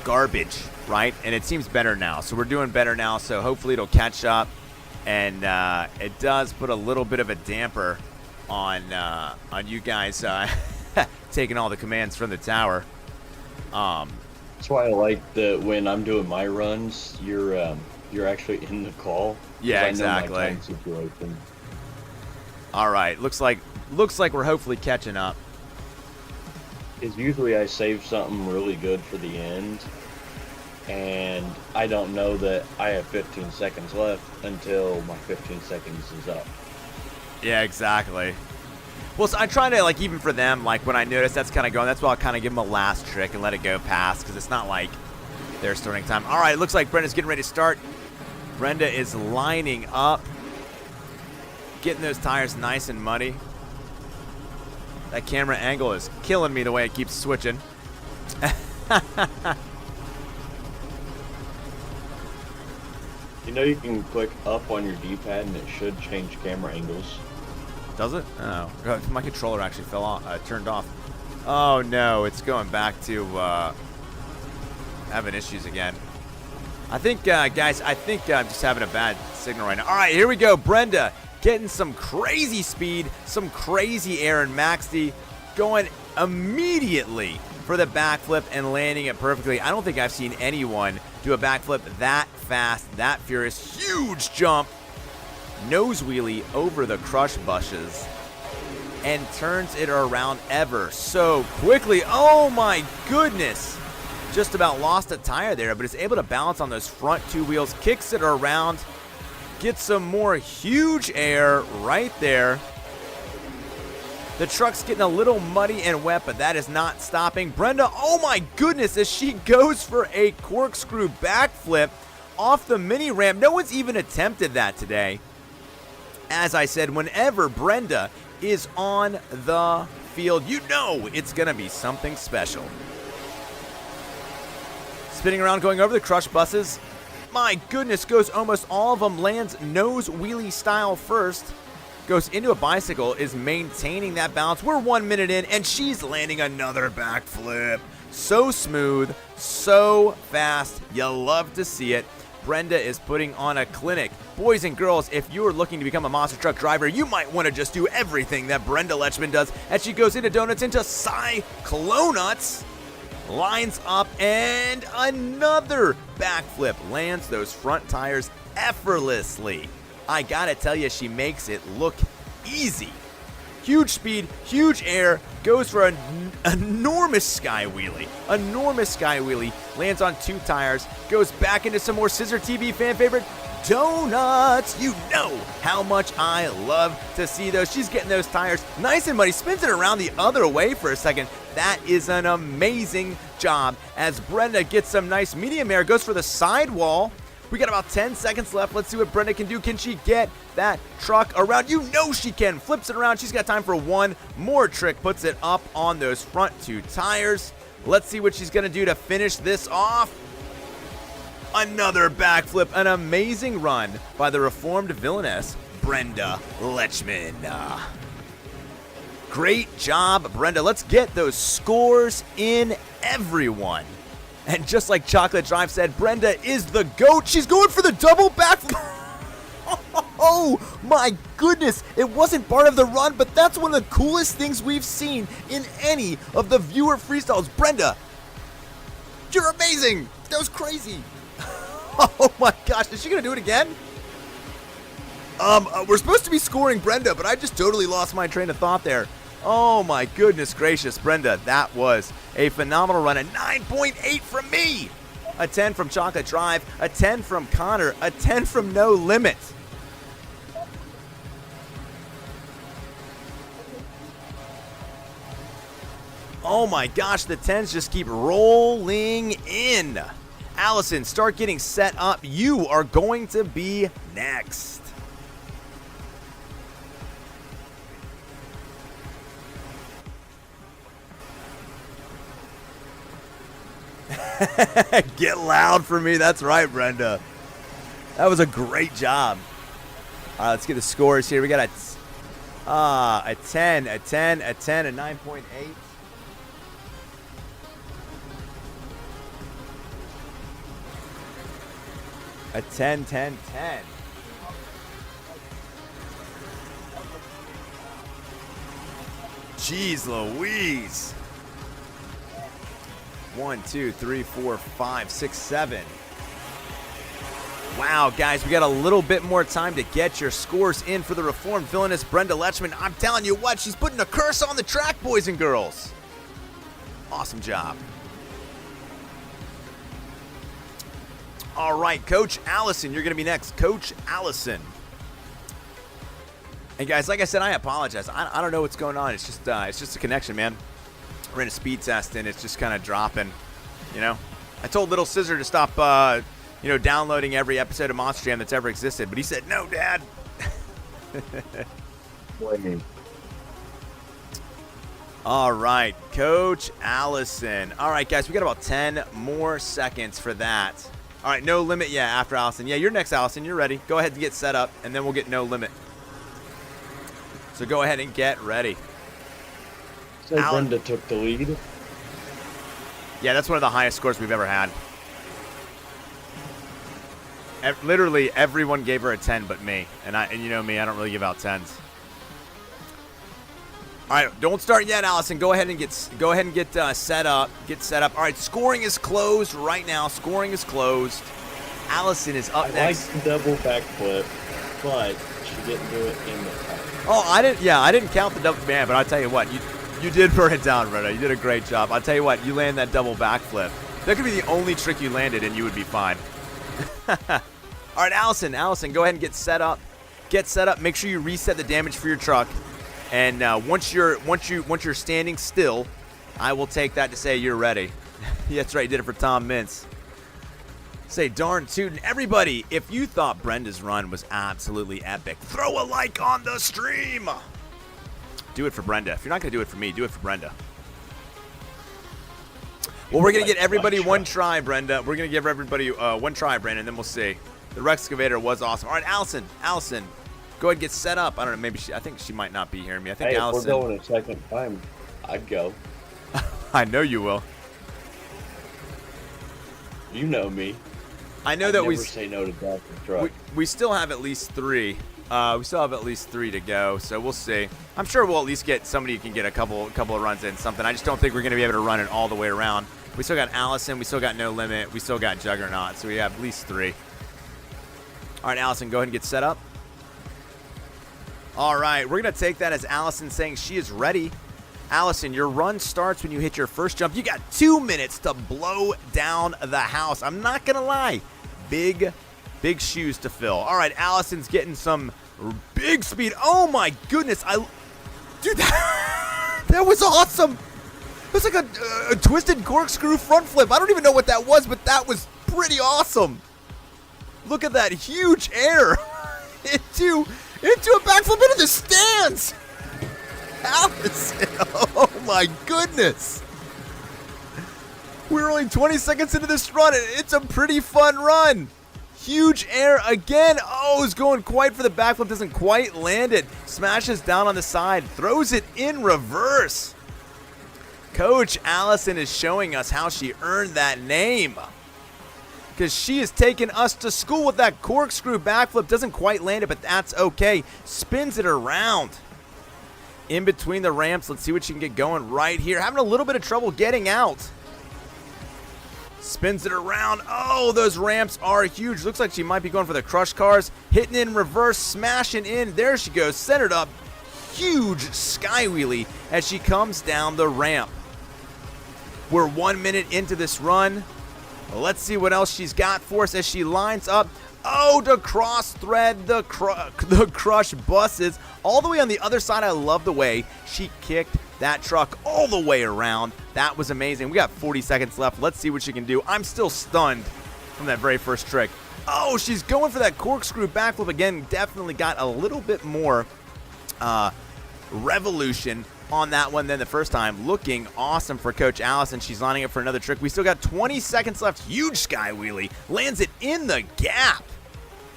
garbage, right? And it seems better now. So we're doing better now. So hopefully it'll catch up. And it does put a little bit of a damper on you guys taking all the commands from the tower. That's why I like that when I'm doing my runs, you're actually in the call. Yeah, exactly. I know my time situation. All right, looks like we're hopefully catching up. Is usually I save something really good for the end. And I don't know that I have 15 seconds left until my 15 seconds is up. Yeah, exactly. Well, so I try to, like, even for them, like, when I notice that's kind of going, that's why I'll kind of give them a last trick and let it go past, because it's not like their starting time. All right, it looks like Brenda's getting ready to start. Brenda is lining up, getting those tires nice and muddy. That camera angle is killing me the way it keeps switching. You know you can click up on your D-pad and it should change camera angles. Does it? Oh, God, my controller actually fell off, turned off. Oh no, it's going back to having issues again. I think, guys, I'm just having a bad signal right now. All right, here we go. Brenda getting some crazy speed, some crazy air, and Max D going immediately for the backflip and landing it perfectly. I don't think I've seen anyone do a backflip that fast, that furious. Huge jump, nose wheelie over the crush bushes, and turns it around ever so quickly. Oh my goodness. Just about lost a tire there, but is able to balance on those front two wheels, kicks it around, gets some more huge air right there. The truck's getting a little muddy and wet, but that is not stopping Brenda. Oh my goodness, as she goes for a corkscrew backflip off the mini ramp. No one's even attempted that today. As I said, whenever Brenda is on the field, you know it's going to be something special. Spinning around, going over the crush buses. My goodness, goes almost all of them, lands nose wheelie style first. Goes into a bicycle, is maintaining that balance. We're 1 minute in, and she's landing another backflip. So smooth, so fast. You love to see it. Brenda is putting on a clinic. Boys and girls, if you're looking to become a monster truck driver, you might want to just do everything that Brenda Lechman does as she goes into donuts, into cyclonuts. Lines up, and another backflip. Lands those front tires effortlessly. I gotta tell you, she makes it look easy. Huge speed, huge air, goes for an enormous sky wheelie. Enormous sky wheelie. Lands on 2 tires. Goes back into some more CISRtv fan favorite donuts. You know how much I love to see those. She's getting those tires nice and muddy. Spins it around the other way for a second. That is an amazing job as Brenda gets some nice medium air. Goes for the sidewall. We got about 10 seconds left. Let's see what Brenda can do. Can she get that truck around? You know she can. Flips it around. She's got time for one more trick. Puts it up on those front 2 tires. Let's see what she's going to do to finish this off. Another backflip. An amazing run by the reformed villainess, Brenda Lechman. Great job, Brenda. Let's get those scores in, everyone. And just like Chocolate Drive said, Brenda is the GOAT. She's going for the double backflip. Oh my goodness. It wasn't part of the run, but that's one of the coolest things we've seen in any of the viewer freestyles. Brenda, you're amazing. That was crazy. Oh my gosh. Is she going to do it again? We're supposed to be scoring Brenda, but I just totally lost my train of thought there. Oh my goodness gracious, Brenda, that was a phenomenal run. A 9.8 from me. A 10 from Chocolate Drive. A 10 from Connor. A 10 from No Limit. Oh my gosh, the 10s just keep rolling in. Allison, start getting set up. You are going to be next. Get loud for me. That's right, Brenda. That was a great job. All right, let's get the scores here. We got a 10, a 10, a 10, a 9.8. A 10, 10, 10. Jeez Louise. 1, 2, 3, 4, 5, 6, 7. Wow, guys, we got a little bit more time to get your scores in for the reformed villainous Brenda Lechman. I'm telling you what, she's putting a curse on the track, boys and girls. Awesome job. All right, Coach Allison, you're going to be next. Coach Allison. And guys, like I said, I apologize. I don't know what's going on. It's just a connection, man. We're in a speed test, and it's just kind of dropping, you know. I told Little Scissor to stop, downloading every episode of Monster Jam that's ever existed, but he said, no, Dad. Blame me. All right, Coach Allison. All right, guys, we got about 10 more seconds for that. All right, No Limit, yeah, after Allison. Yeah, you're next, Allison. You're ready. Go ahead and get set up, and then we'll get No Limit. So go ahead and get ready. So Brenda took the lead. Yeah, that's one of the highest scores we've ever had. Literally everyone gave her a 10 but me, and you know me, I don't really give out 10s. All right, don't start yet, Allison. Go ahead and get set up. Get set up. All right, scoring is closed right now. Scoring is closed. Allison is up next. I like the double backflip, but she didn't do it in the time. Oh, I didn't count the double, man. But I'll tell you what, you did burn it down, Brenda. You did a great job. I'll tell you what, you land that double backflip. That could be the only trick you landed, and you would be fine. All right, Allison, go ahead and get set up. Get set up. Make sure you reset the damage for your truck. And once you're standing still, I will take that to say you're ready. Yeah, that's right. You did it for Tom Mintz. Say darn tootin'. Everybody, if you thought Brenda's run was absolutely epic, throw a like on the stream. Do it for Brenda. If you're not going to do it for me, do it for Brenda. Well, we're going to get everybody one try, Brenda. We're going to give everybody one try, Brenda, and then we'll see. The Rexcavator was awesome. All right, Allison, go ahead and get set up. I don't know, maybe I think she might not be hearing me. I think Allison. If we're going a second time, I'd go. I know you will. You know me. I know that we never say no to that truck. We still have at least 3. We still have at least 3 to go, so we'll see. I'm sure we'll at least get somebody who can get a couple of runs in something. I just don't think we're going to be able to run it all the way around. We still got Allison. We still got No Limit. We still got Juggernaut, so we have at least 3. All right, Allison, go ahead and get set up. All right, we're going to take that as Allison saying she is ready. Allison, your run starts when you hit your first jump. You got 2 minutes to blow down the house. I'm not going to lie. Big shoes to fill. All right, Allison's getting some big speed. Oh, my goodness. Dude, that was awesome. It was like a twisted corkscrew front flip. I don't even know what that was, but that was pretty awesome. Look at that huge air into a backflip into the stands. Allison, oh my goodness. We're only 20 seconds into this run, and it's a pretty fun run. Huge air again. Oh, is going quite for the backflip. Doesn't quite land it. Smashes down on the side. Throws it in reverse. Coach Allison is showing us how she earned that name. Because she has taken us to school with that corkscrew backflip. Doesn't quite land it, but that's okay. Spins it around. In between the ramps. Let's see what she can get going right here. Having a little bit of trouble getting out. Spins it around. Oh, those ramps are huge. Looks like she might be going for the crush cars. Hitting in reverse, smashing in. There she goes. Centered up. Huge sky wheelie as she comes down the ramp. We're 1 minute into this run. Let's see what else she's got for us as she lines up. Oh, to cross thread the crush buses all the way on the other side. I love the way she kicked that truck all the way around. That was amazing. We got 40 seconds left. Let's see what she can do. I'm still stunned from that very first trick. Oh, she's going for that corkscrew backflip again. Definitely got a little bit more revolution on that one than the first time. Looking awesome for Coach Allison. She's lining up for another trick. We still got 20 seconds left. Huge sky wheelie. Lands it in the gap.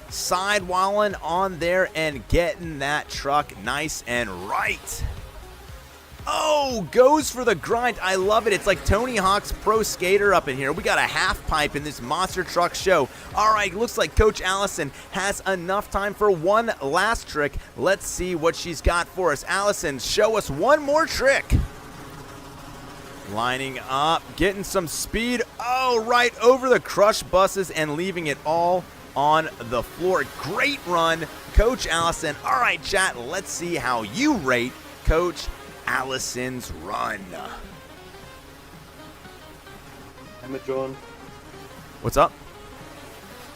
Sidewalling on there and getting that truck nice and right. Oh, goes for the grind. I love it. It's like Tony Hawk's Pro Skater up in here. We got a half pipe in this monster truck show. All right, looks like Coach Allison has enough time for one last trick. Let's see what she's got for us. Allison, show us one more trick. Lining up, getting some speed. Oh, right over the crush buses and leaving it all on the floor. Great run, Coach Allison. All right, chat, let's see how you rate Coach Allison's run. Damage on. What's up?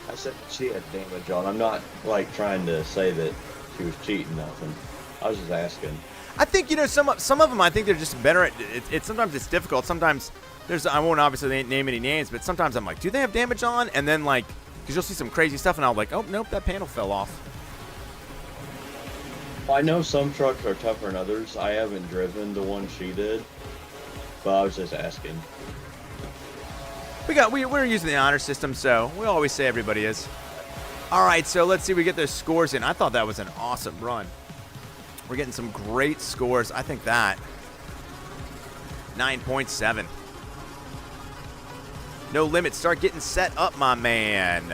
I said she had damage on. I'm not like trying to say that she was cheating nothing. I was just asking. I think, you know, some of them, I think they're just better at it. Sometimes it's difficult. Sometimes I won't obviously name any names, but sometimes I'm like, do they have damage on? And then like, because you'll see some crazy stuff and I'll like, oh nope, that panel fell off. I know some trucks are tougher than others. I haven't driven the one she did, but I was just asking. We're using the honor system, so we always say everybody is. All right, so let's see if we get those scores in. I thought that was an awesome run. We're getting some great scores. I think that 9.7. No limit. Start getting set up, my man.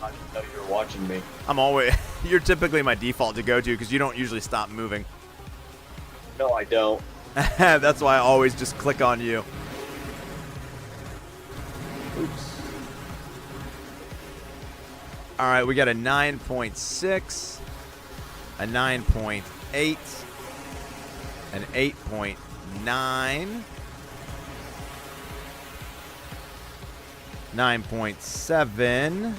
I didn't know you were watching me. I'm always. You're typically my default to go to because you don't usually stop moving. No, I don't. That's why I always just click on you. Oops. All right, we got a 9.6, a 9.8, an 8.9, 9.7.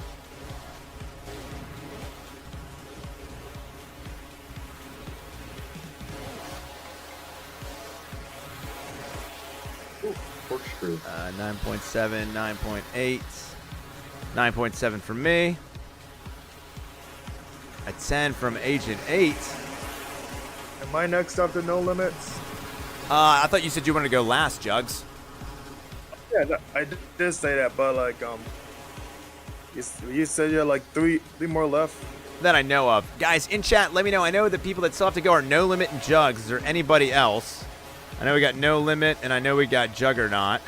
Corkscrew. 9.7, 9.8, 9.7 from me. A 10 from Agent 8. Am I next after No Limits? I thought you said you wanted to go last, Jugs. Yeah, I did say that, but like, you said you had like three more left. That I know of. Guys, in chat, let me know. I know the people that still have to go are No Limit and Jugs. Is there anybody else? I know we got No Limit, and I know we got Juggernaut.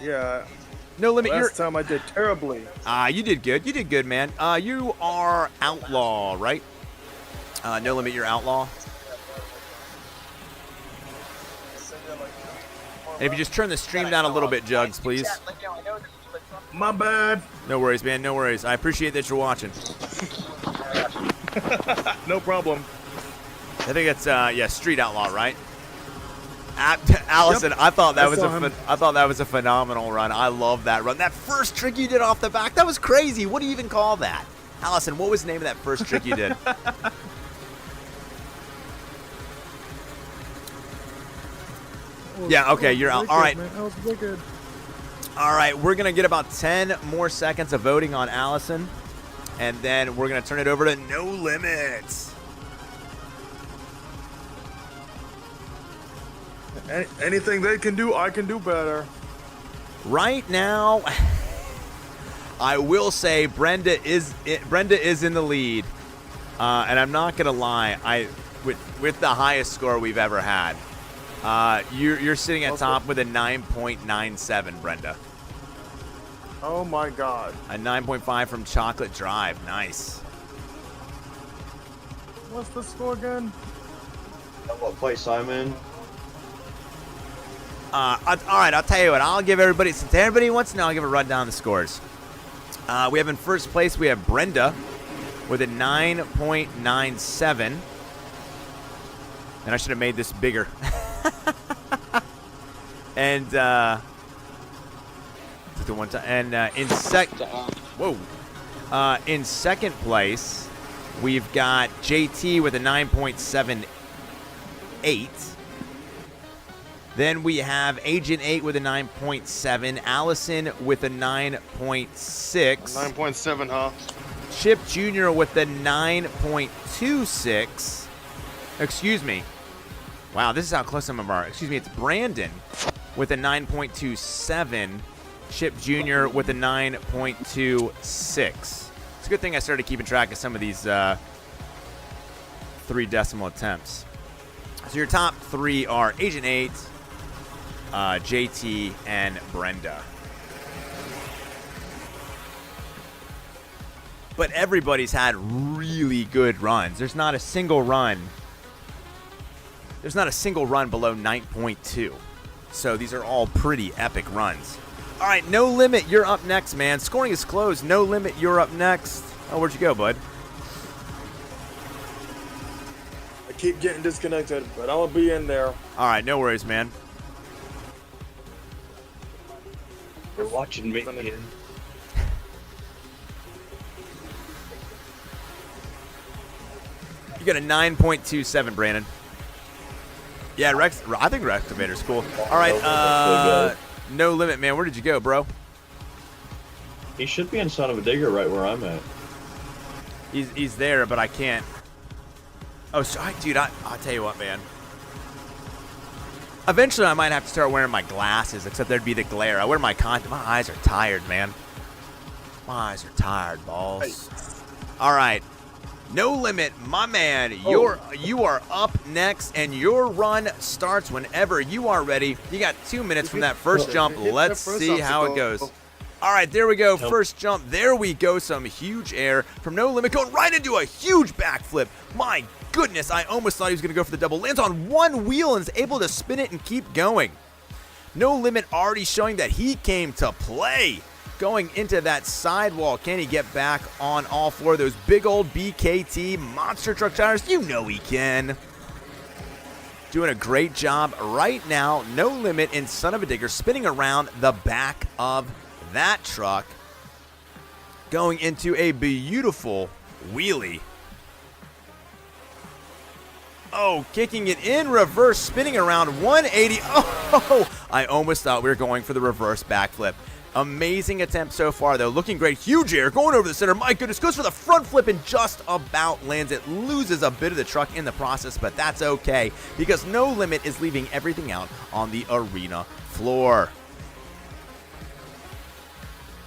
Yeah. No Limit, Last time I did terribly. You did good. You did good, man. You are Outlaw, right? No Limit, you're Outlaw. And if you just turn the stream down a little bit, Jugs, please. My bad. No worries, man. No worries. I appreciate that you're watching. No problem. I think it's yeah, Street Outlaw, right? Allison, Yep. I thought that was a phenomenal run. I love that run. That first trick you did off the back, that was crazy. What do you even call that? Allison, what was the name of that first trick you did? Yeah, okay, you're out. All right. Man. That was wicked. All right, we're going to get about 10 more seconds of voting on Allison, and then we're going to turn it over to No Limits. Anything they can do, I can do better. Right now, I will say Brenda is in the lead, and I'm not gonna lie. With the highest score we've ever had, you're sitting at top with a 9.97, Brenda. Oh my God. A 9.5 from Chocolate Drive. Nice. What's the score again? What place I'm in? All right, I'll tell you what. I'll give everybody, since everybody wants to know, I'll give a rundown of the scores. We have in first place, we have Brenda with a 9.97. And I should have made this bigger. And the one time, and in second place, we've got JT with a 9.78. Then we have Agent 8 with a 9.7. Allison with a 9.6. 9.7, huh? Chip Jr. with a 9.26. Excuse me. Wow, this is how close some of them are. Excuse me, it's Brandon with a 9.27. Chip Jr. with a 9.26. It's a good thing I started keeping track of some of these 3 decimal attempts. So your top 3 are Agent 8, JT, and Brenda. But everybody's had really good runs. There's not a single run below 9.2. So these are all pretty epic runs. All right, No Limit, you're up next, man. Scoring is closed. No Limit, you're up next. Oh, where'd you go, bud? I keep getting disconnected, but I'll be in there. All right, no worries, man. You're watching me. You got a 9.27, Brandon. Yeah, Rex. I think Rexcavator's cool. All right, No Limit, man. Where did you go, bro? He should be in Son of a Digger right where I'm at. He's there, but I can't. Oh, sorry, dude. I'll tell you what, man. Eventually, I might have to start wearing my glasses, except there'd be the glare. I wear my contact. My eyes are tired, man. My eyes are tired, balls. All right. No Limit, my man. You are up next, and your run starts whenever you are ready. You got 2 minutes from that first jump. Let's see how it goes. All right, there we go. First jump. There we go. Some huge air from No Limit, going right into a huge backflip. My goodness, I almost thought he was going to go for the double. Lands on one wheel and is able to spin it and keep going. No Limit already showing that he came to play. Going into that sidewall, can he get back on all 4 of those big old BKT monster truck tires? You know he can. Doing a great job right now. No Limit in Son of a Digger, spinning around the back of that truck. Going into a beautiful wheelie. Oh, kicking it in reverse, spinning around 180. Oh, I almost thought we were going for the reverse backflip. Amazing attempt so far, though. Looking great. Huge air going over the center. My goodness. Goes for the front flip and just about lands it. Loses a bit of the truck in the process, but that's okay because No Limit is leaving everything out on the arena floor.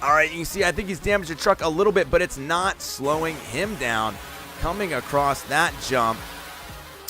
All right, you can see I think he's damaged the truck a little bit, but it's not slowing him down. Coming across that jump.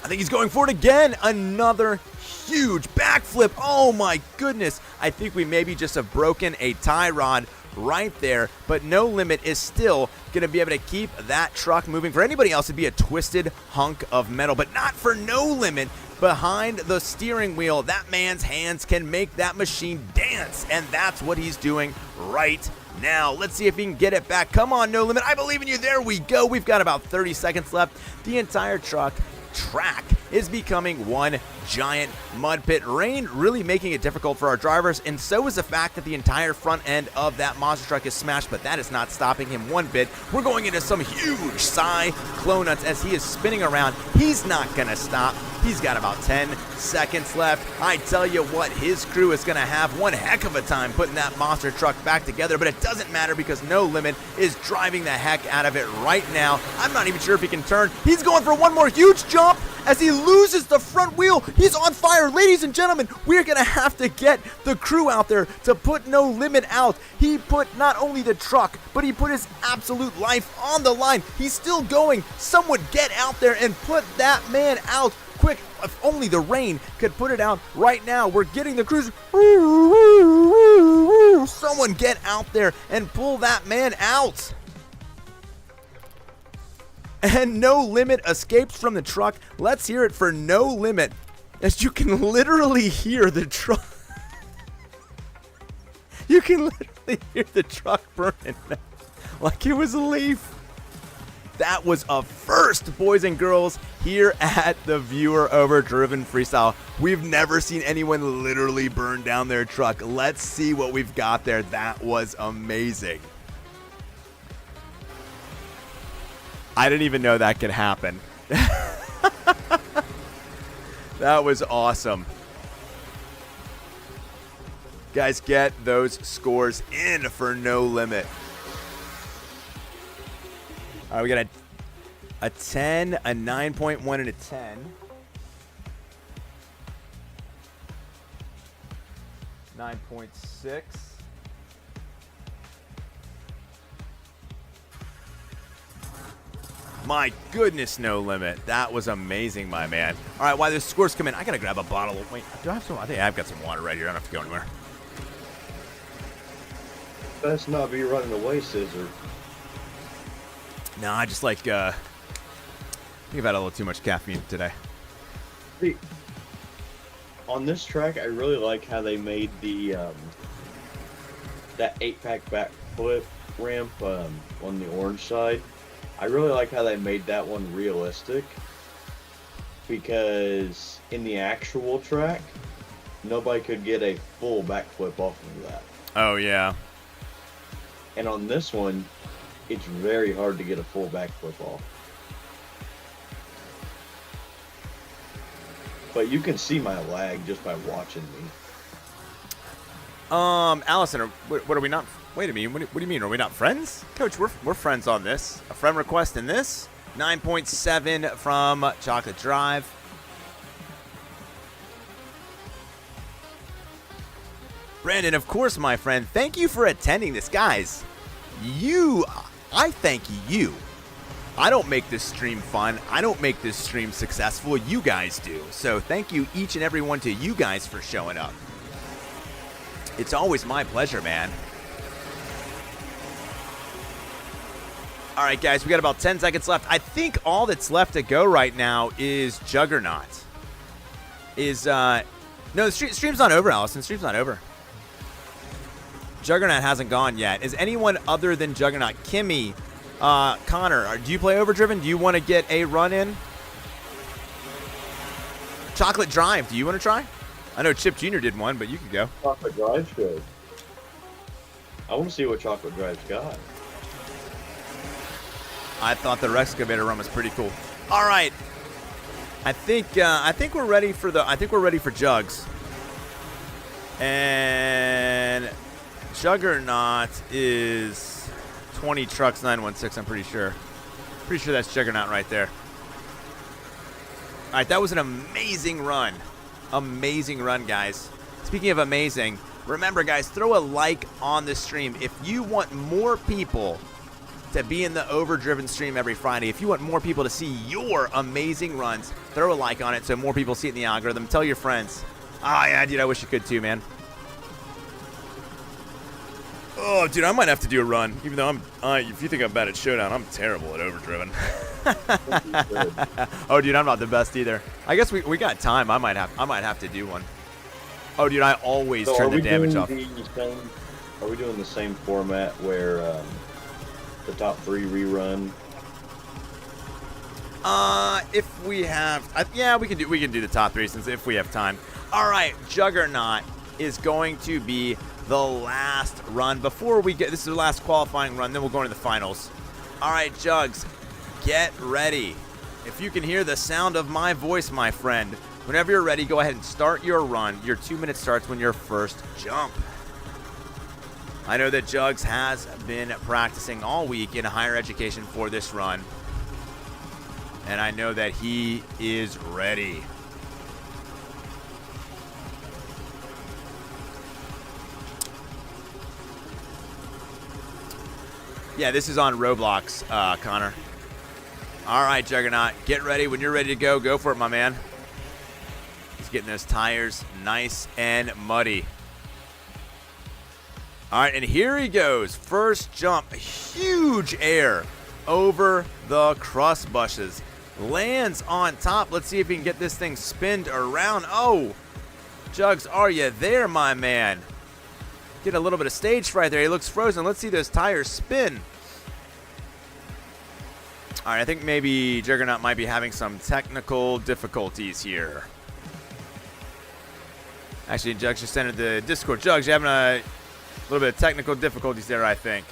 I think he's going for it again. Another huge backflip. Oh my goodness. I think we maybe just have broken a tie rod right there, but No Limit is still going to be able to keep that truck moving. For anybody else, it'd be a twisted hunk of metal, but not for No Limit. Behind the steering wheel, that man's hands can make that machine dance, and that's what he's doing right now. Let's see if he can get it back. Come on, No Limit. I believe in you. There we go. We've got about 30 seconds left. The entire track is becoming one giant mud pit. Rain really making it difficult for our drivers, and so is the fact that the entire front end of that monster truck is smashed, but that is not stopping him one bit. We're going into some huge cyclonuts as he is spinning around. He's not gonna stop. He's got about 10 seconds left. I tell you what, his crew is gonna have one heck of a time putting that monster truck back together, but it doesn't matter because No Limit is driving the heck out of it right now. I'm not even sure if he can turn. He's going for one more huge jump as he loses the front wheel. He's on fire. Ladies and gentlemen, we're gonna have to get the crew out there to put No Limit out. He put not only the truck, but he put his absolute life on the line. He's still going. Someone get out there and put that man out quick. If only the rain could put it out right now. We're getting the crews. Someone get out there and pull that man out. And No Limit escapes from the truck. Let's hear it for No Limit, as you can literally hear the truck. You can literally hear the truck burning like it was a leaf. That was a first, boys and girls, here at the Viewer Overdriven Freestyle. We've never seen anyone literally burn down their truck. Let's see what we've got there. That was amazing. I didn't even know that could happen. That was awesome. Guys, get those scores in for No Limit. All right, we got a 10, a 9.1, and a 10. 9.6. My goodness, No Limit. That was amazing, my man. All right, while those scores come in, I got to grab a bottle. Wait, do I have some? I think I've got some water right here. I don't have to go anywhere. Best not be running away, Scissor. No, I just like, I think I've had a little too much caffeine today. See, on this track, I really like how they made the, that 8-pack backflip ramp, on the orange side. I really like how they made that one realistic, because in the actual track, nobody could get a full backflip off of that. Oh, yeah. And on this one, it's very hard to get a full backflip off. But you can see my lag just by watching me. Allison, what are we not? Wait a minute. What do you mean? Are we not friends? Coach, we're friends on this. A friend request in this. 9.7 from Chocolate Drive. Brandon, of course, my friend. Thank you for attending this. Guys, I thank you. I don't make this stream fun. I don't make this stream successful. You guys do. So thank you each and every one to you guys for showing up. It's always my pleasure, man. All right, guys, we got about 10 seconds left. I think all that's left to go right now is Juggernaut. No, the stream's not over, Allison. The stream's not over. Juggernaut hasn't gone yet. Is anyone other than Juggernaut? Kimmy, Connor, do you play Overdriven? Do you want to get a run in? Chocolate Drive, do you want to try? I know Chip Jr. did one, but you could go. Chocolate Drive's good. I want to see what Chocolate Drive's got. I thought the Rexcavator run was pretty cool. All right, I think we're ready for Jugs. And Juggernaut is 20 trucks 916. I'm pretty sure. Pretty sure that's Juggernaut right there. All right, that was an amazing run. Amazing run, guys. Speaking of amazing, remember, guys, throw a like on the stream if you want more people to be in the Overdriven stream every Friday. If you want more people to see your amazing runs, throw a like on it so more people see it in the algorithm. Tell your friends. Oh, yeah, dude, I wish you could too, man. Oh, dude, I might have to do a run, even though if you think I'm bad at Showdown, I'm terrible at Overdriven. Oh, dude, I'm not the best either. I guess we got time. I might have to do one. Oh, dude, I always turn the damage off. Are we doing the same format where the top 3 rerun? If we have, yeah, we can do the top 3 since if we have time. All right, Juggernaut is going to be the last run before we get. This is the last qualifying run. Then we'll go into the finals. All right, Jugs, get ready. If you can hear the sound of my voice, my friend, whenever you're ready, go ahead and start your run. Your 2 minutes starts when your first jump. I know that Jugs has been practicing all week in higher education for this run. And I know that he is ready. Yeah, this is on Roblox, Connor. All right, Juggernaut, get ready. When you're ready to go, go for it, my man. He's getting those tires nice and muddy. All right, and here he goes. First jump, huge air over the crust bushes. Lands on top. Let's see if he can get this thing spinned around. Oh, Jugs, are you there, my man? Get a little bit of stage fright there. He looks frozen. Let's see those tires spin. All right, I think maybe Juggernaut might be having some technical difficulties here. Actually, Jugs just entered the Discord. Jugs, you're having a little bit of technical difficulties there, I think.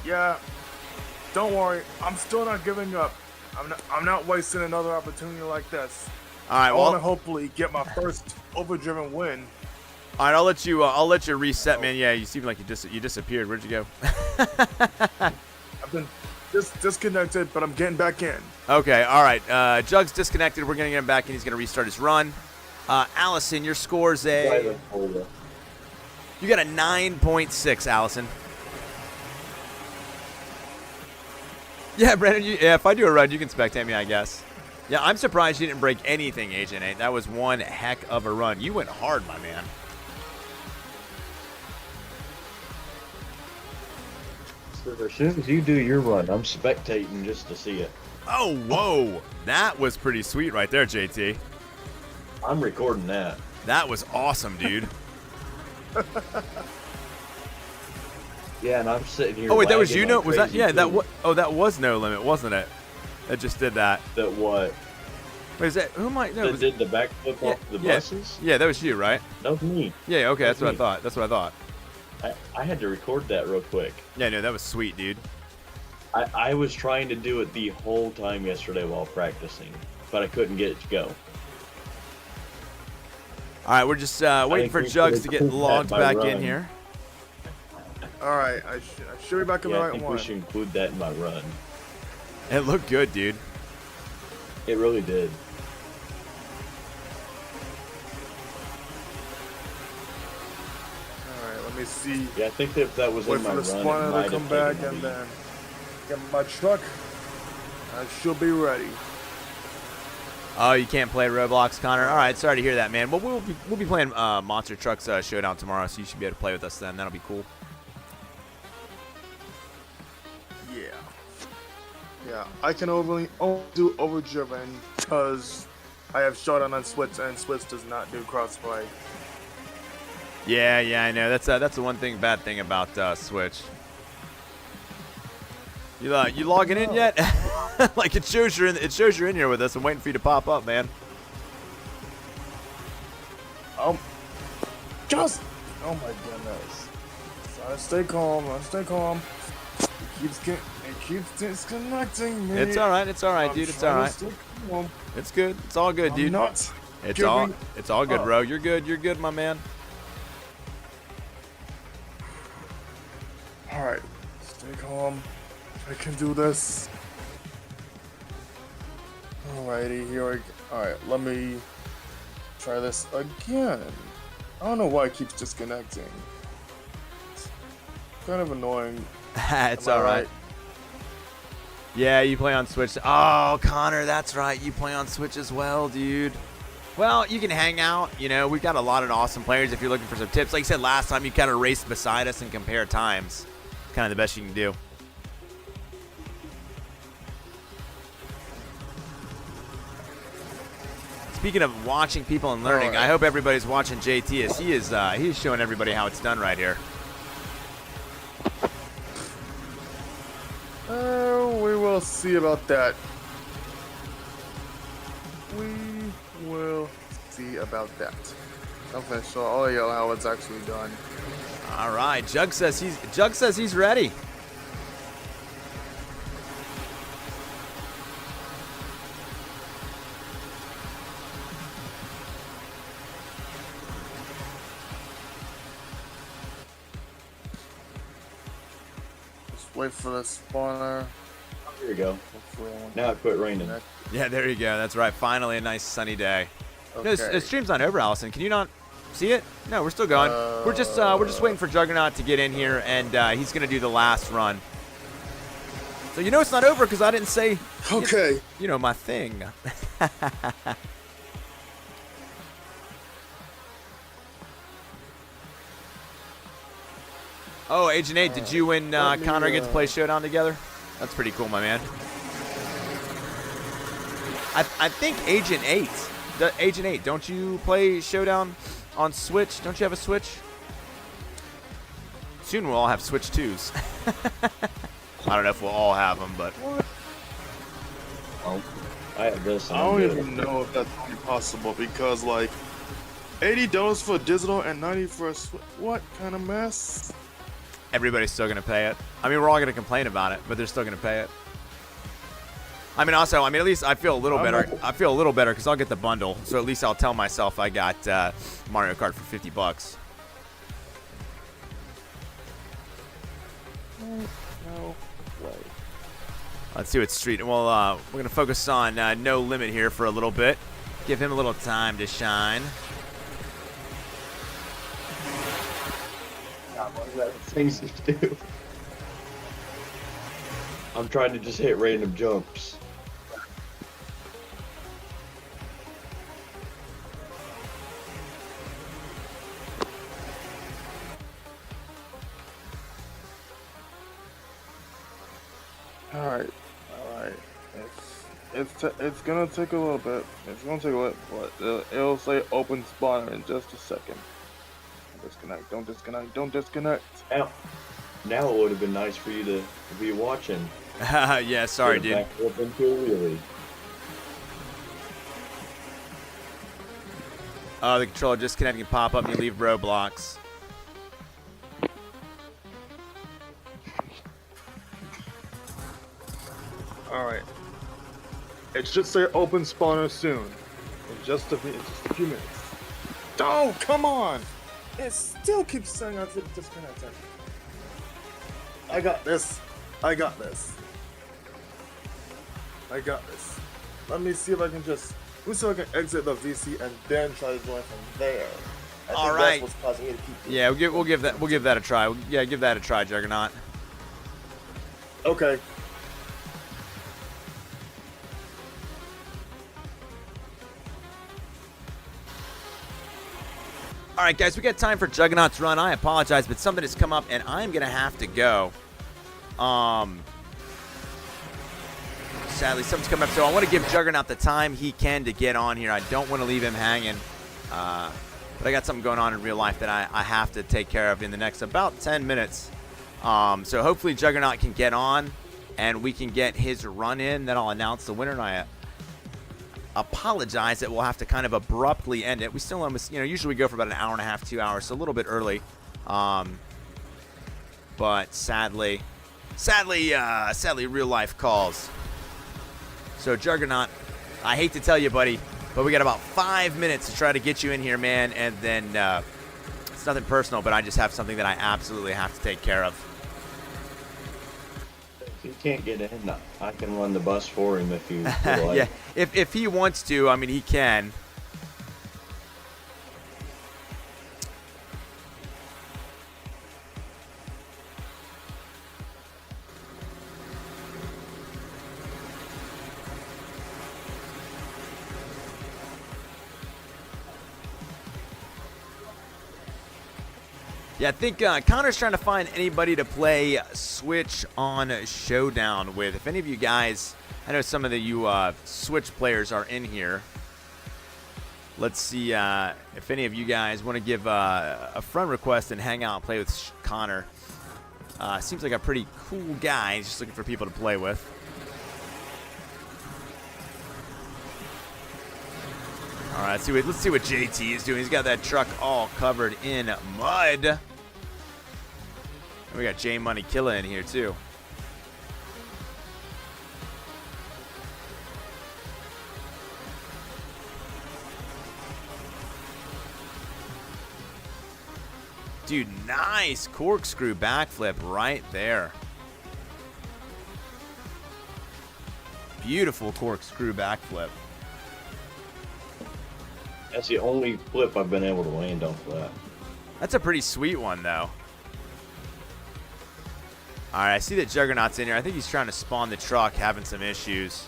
Yeah, don't worry. I'm still not giving up. I'm not wasting another opportunity like this. All right, I well, want to hopefully get my first Overdriven win. all right, I'll let you reset, man. Yeah, you seem like you disappeared. Where'd you go? I've been disconnected, but I'm getting back in. Okay, all right. Jugs disconnected. We're gonna get him back in. He's gonna restart his run. Allison, your score's a. You got a 9.6, Allison. Yeah, Brandon. Yeah, if I do a run, you can spectate me, I guess. Yeah, I'm surprised you didn't break anything, Agent 8. That was one heck of a run. You went hard, my man. As soon as you do your run, I'm spectating just to see it. Oh, whoa. That was pretty sweet right there, JT. I'm recording that. That was awesome, dude. Yeah, and I'm sitting here. Oh, wait, that was lagging you? like No, was that? crazy, Yeah, too. that was No Limit, wasn't it? That just did that. That what? Wait, is that who might? No, That was, did the backflip off the buses? Yeah, that was you, right? That was me. Yeah, okay, that's what I me. thought. That's what I thought. I had to record that real quick. Yeah, no, that was sweet, dude. I was trying to do it the whole time yesterday while practicing, but I couldn't get it to go. All right, we're just waiting for think we Jugs should to get include that logged by back run. in here. All right, I should be back in Yeah, the I right think one. we should include that in my run. It looked good, dude. It really did. All right, let me see. Yeah, I think if that was Wait in my for run, the it spawner might to come have back taken and the then get my truck. I should be ready. Oh, you can't play Roblox, Connor? All right, sorry to hear that, man. Well, we'll be playing Monster Trucks Showdown tomorrow, so you should be able to play with us then. That'll be cool. Yeah. Yeah, I can only do Overdriven because I have Showdown on Switch, and Switch does not do crossplay. Yeah, I know. That's the bad thing about Switch. You logging in yet? Like it shows you're in here with us. I'm waiting for you to pop up, man. Just oh my goodness. I stay calm. It keeps disconnecting me. It's all right, dude. It's all right. It's good. It's all good, dude. It's all good, bro. You're good, my man. All right, stay calm. I can do this. Alrighty, here we go. Alright, let me try this again. I don't know why it keeps disconnecting. It's kind of annoying. It's Am I all right. Yeah, you play on Switch. Oh, Connor, that's right. You play on Switch as well, dude. Well, you can hang out. You know, we've got a lot of awesome players if you're looking for some tips. Like you said last time, you kind of race beside us and compare times. Kind of the best you can do. Speaking of watching people and learning, Alright. I hope everybody's watching JT as he is showing everybody how it's done right here. We will see about that. We will see about that. I'll finish all y'all how it's actually done. All right, Jug says he's ready. Just wait for the spawner. Here we go. Hopefully I won't Now it quit raining. connect. Yeah, there you go. That's right. Finally, a nice sunny day. No, Okay. the stream's not over, Allison. Can you not see it? No, we're still going. We're just waiting for Juggernaut to get in here, and he's gonna do the last run. So you know it's not over because I didn't say. Okay. You know my thing. Oh, Agent 8, did you and Connor get to play Showdown together? That's pretty cool, my man. I think Agent 8, don't you play Showdown on Switch? Don't you have a Switch? Soon we'll all have Switch 2s. I don't know if we'll all have them, but... Oh, I have this. I don't even know if that's really possible because, like, $80 for digital and $90 for a what kind of mess? Everybody's still going to pay it. I mean, we're all going to complain about it, but they're still going to pay it. I mean, also, at least I feel a little better. I feel a little better because I'll get the bundle, so at least I'll tell myself I got Mario Kart for $50. No way. Let's see what street. Well, we're going to focus on No Limit here for a little bit. Give him a little time to shine. Things to do. I'm trying to just hit random jumps. All right. It's gonna take a little bit. It's gonna take a little, but it'll say open spawner in just a second. Don't disconnect. Now it would have been nice for you to be watching. Yeah, sorry, dude. Back up into a wheelie. The controller disconnecting can pop up and you leave Roblox. All right. It should say open spawner soon. In just a few minutes. Oh, come on! It still keeps saying I should disconnect. I got this. Let me see if I can exit the VC and then try to join from there. All right. That's what's causing me to keep. Yeah, we'll give that a try. Yeah, give that a try, Juggernaut. Okay. All right, guys, we got time for Juggernaut's run. I apologize, but something has come up, and I'm gonna have to go. Sadly, something's come up, so I want to give Juggernaut the time he can to get on here. I don't want to leave him hanging, but I got something going on in real life that I have to take care of in the next about 10 minutes. So hopefully Juggernaut can get on, and we can get his run in. Then I'll announce the winner, and I apologize that we'll have to kind of abruptly end it. We still almost, usually we go for about an hour and a half, 2 hours, so a little bit early. But sadly, real life calls. So Juggernaut, I hate to tell you, buddy, but we got about 5 minutes to try to get you in here, man. And then it's nothing personal, but I just have something that I absolutely have to take care of. If he can't get in, I can run the bus for him if you would like. Yeah, if he wants to, I mean, he can. Yeah, I think Connor's trying to find anybody to play Switch on Showdown with. If any of you guys, I know some of you Switch players are in here. Let's see if any of you guys want to give a friend request and hang out and play with Connor. Seems like a pretty cool guy. He's just looking for people to play with. right, let's see what JT is doing. He's got that truck all covered in mud. And we got J Money Killer in here too. Dude, nice corkscrew backflip right there. Beautiful corkscrew backflip. That's the only flip I've been able to land off that. That's a pretty sweet one, though. All right, I see that Juggernaut's in here. I think he's trying to spawn the truck, having some issues.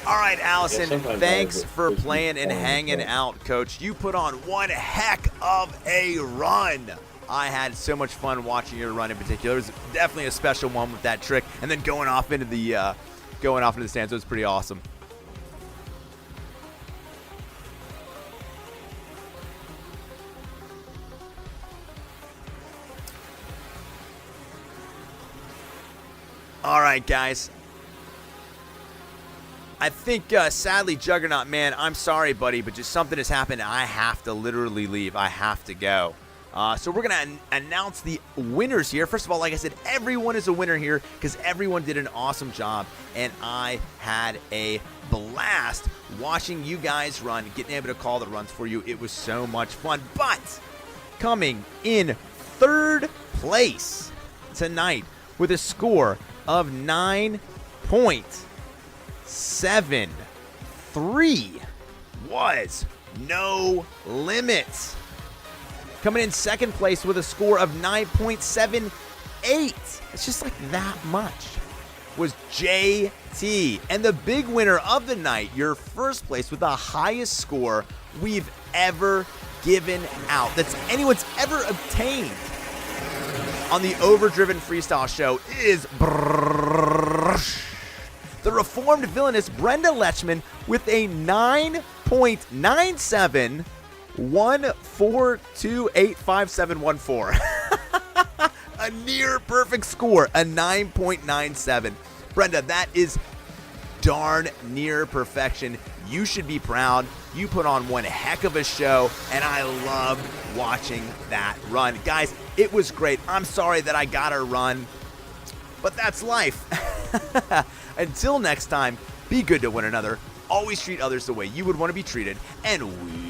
All right, Allison, Yeah, thanks for playing and hanging out, Coach. You put on one heck of a run. I had so much fun watching your run in particular. It was definitely a special one with that trick, and then going off into the stands. It was pretty awesome. All right, guys. I think, sadly, Juggernaut, man, I'm sorry, buddy, but just something has happened. I have to literally leave. I have to go. So we're going to announce the winners here. First of all, like I said, everyone is a winner here because everyone did an awesome job, and I had a blast watching you guys run, getting able to call the runs for you. It was so much fun. But coming in third place tonight with a score of 9.73 was No Limit. Coming in second place with a score of 9.78, it's just like that much, was JT. And the big winner of the night, your first place with the highest score we've ever given out, that's anyone's ever obtained on the Overdriven Freestyle Show, is the reformed villainous Brenda Lechman with a 9.97. 142857114. A near perfect score, a 9.97. Brenda, that is darn near perfection. You should be proud. You put on one heck of a show, and I loved watching that run. Guys, it was great. I'm sorry that I got to run, but that's life. Until next time, be good to one another. Always treat others the way you would want to be treated, and we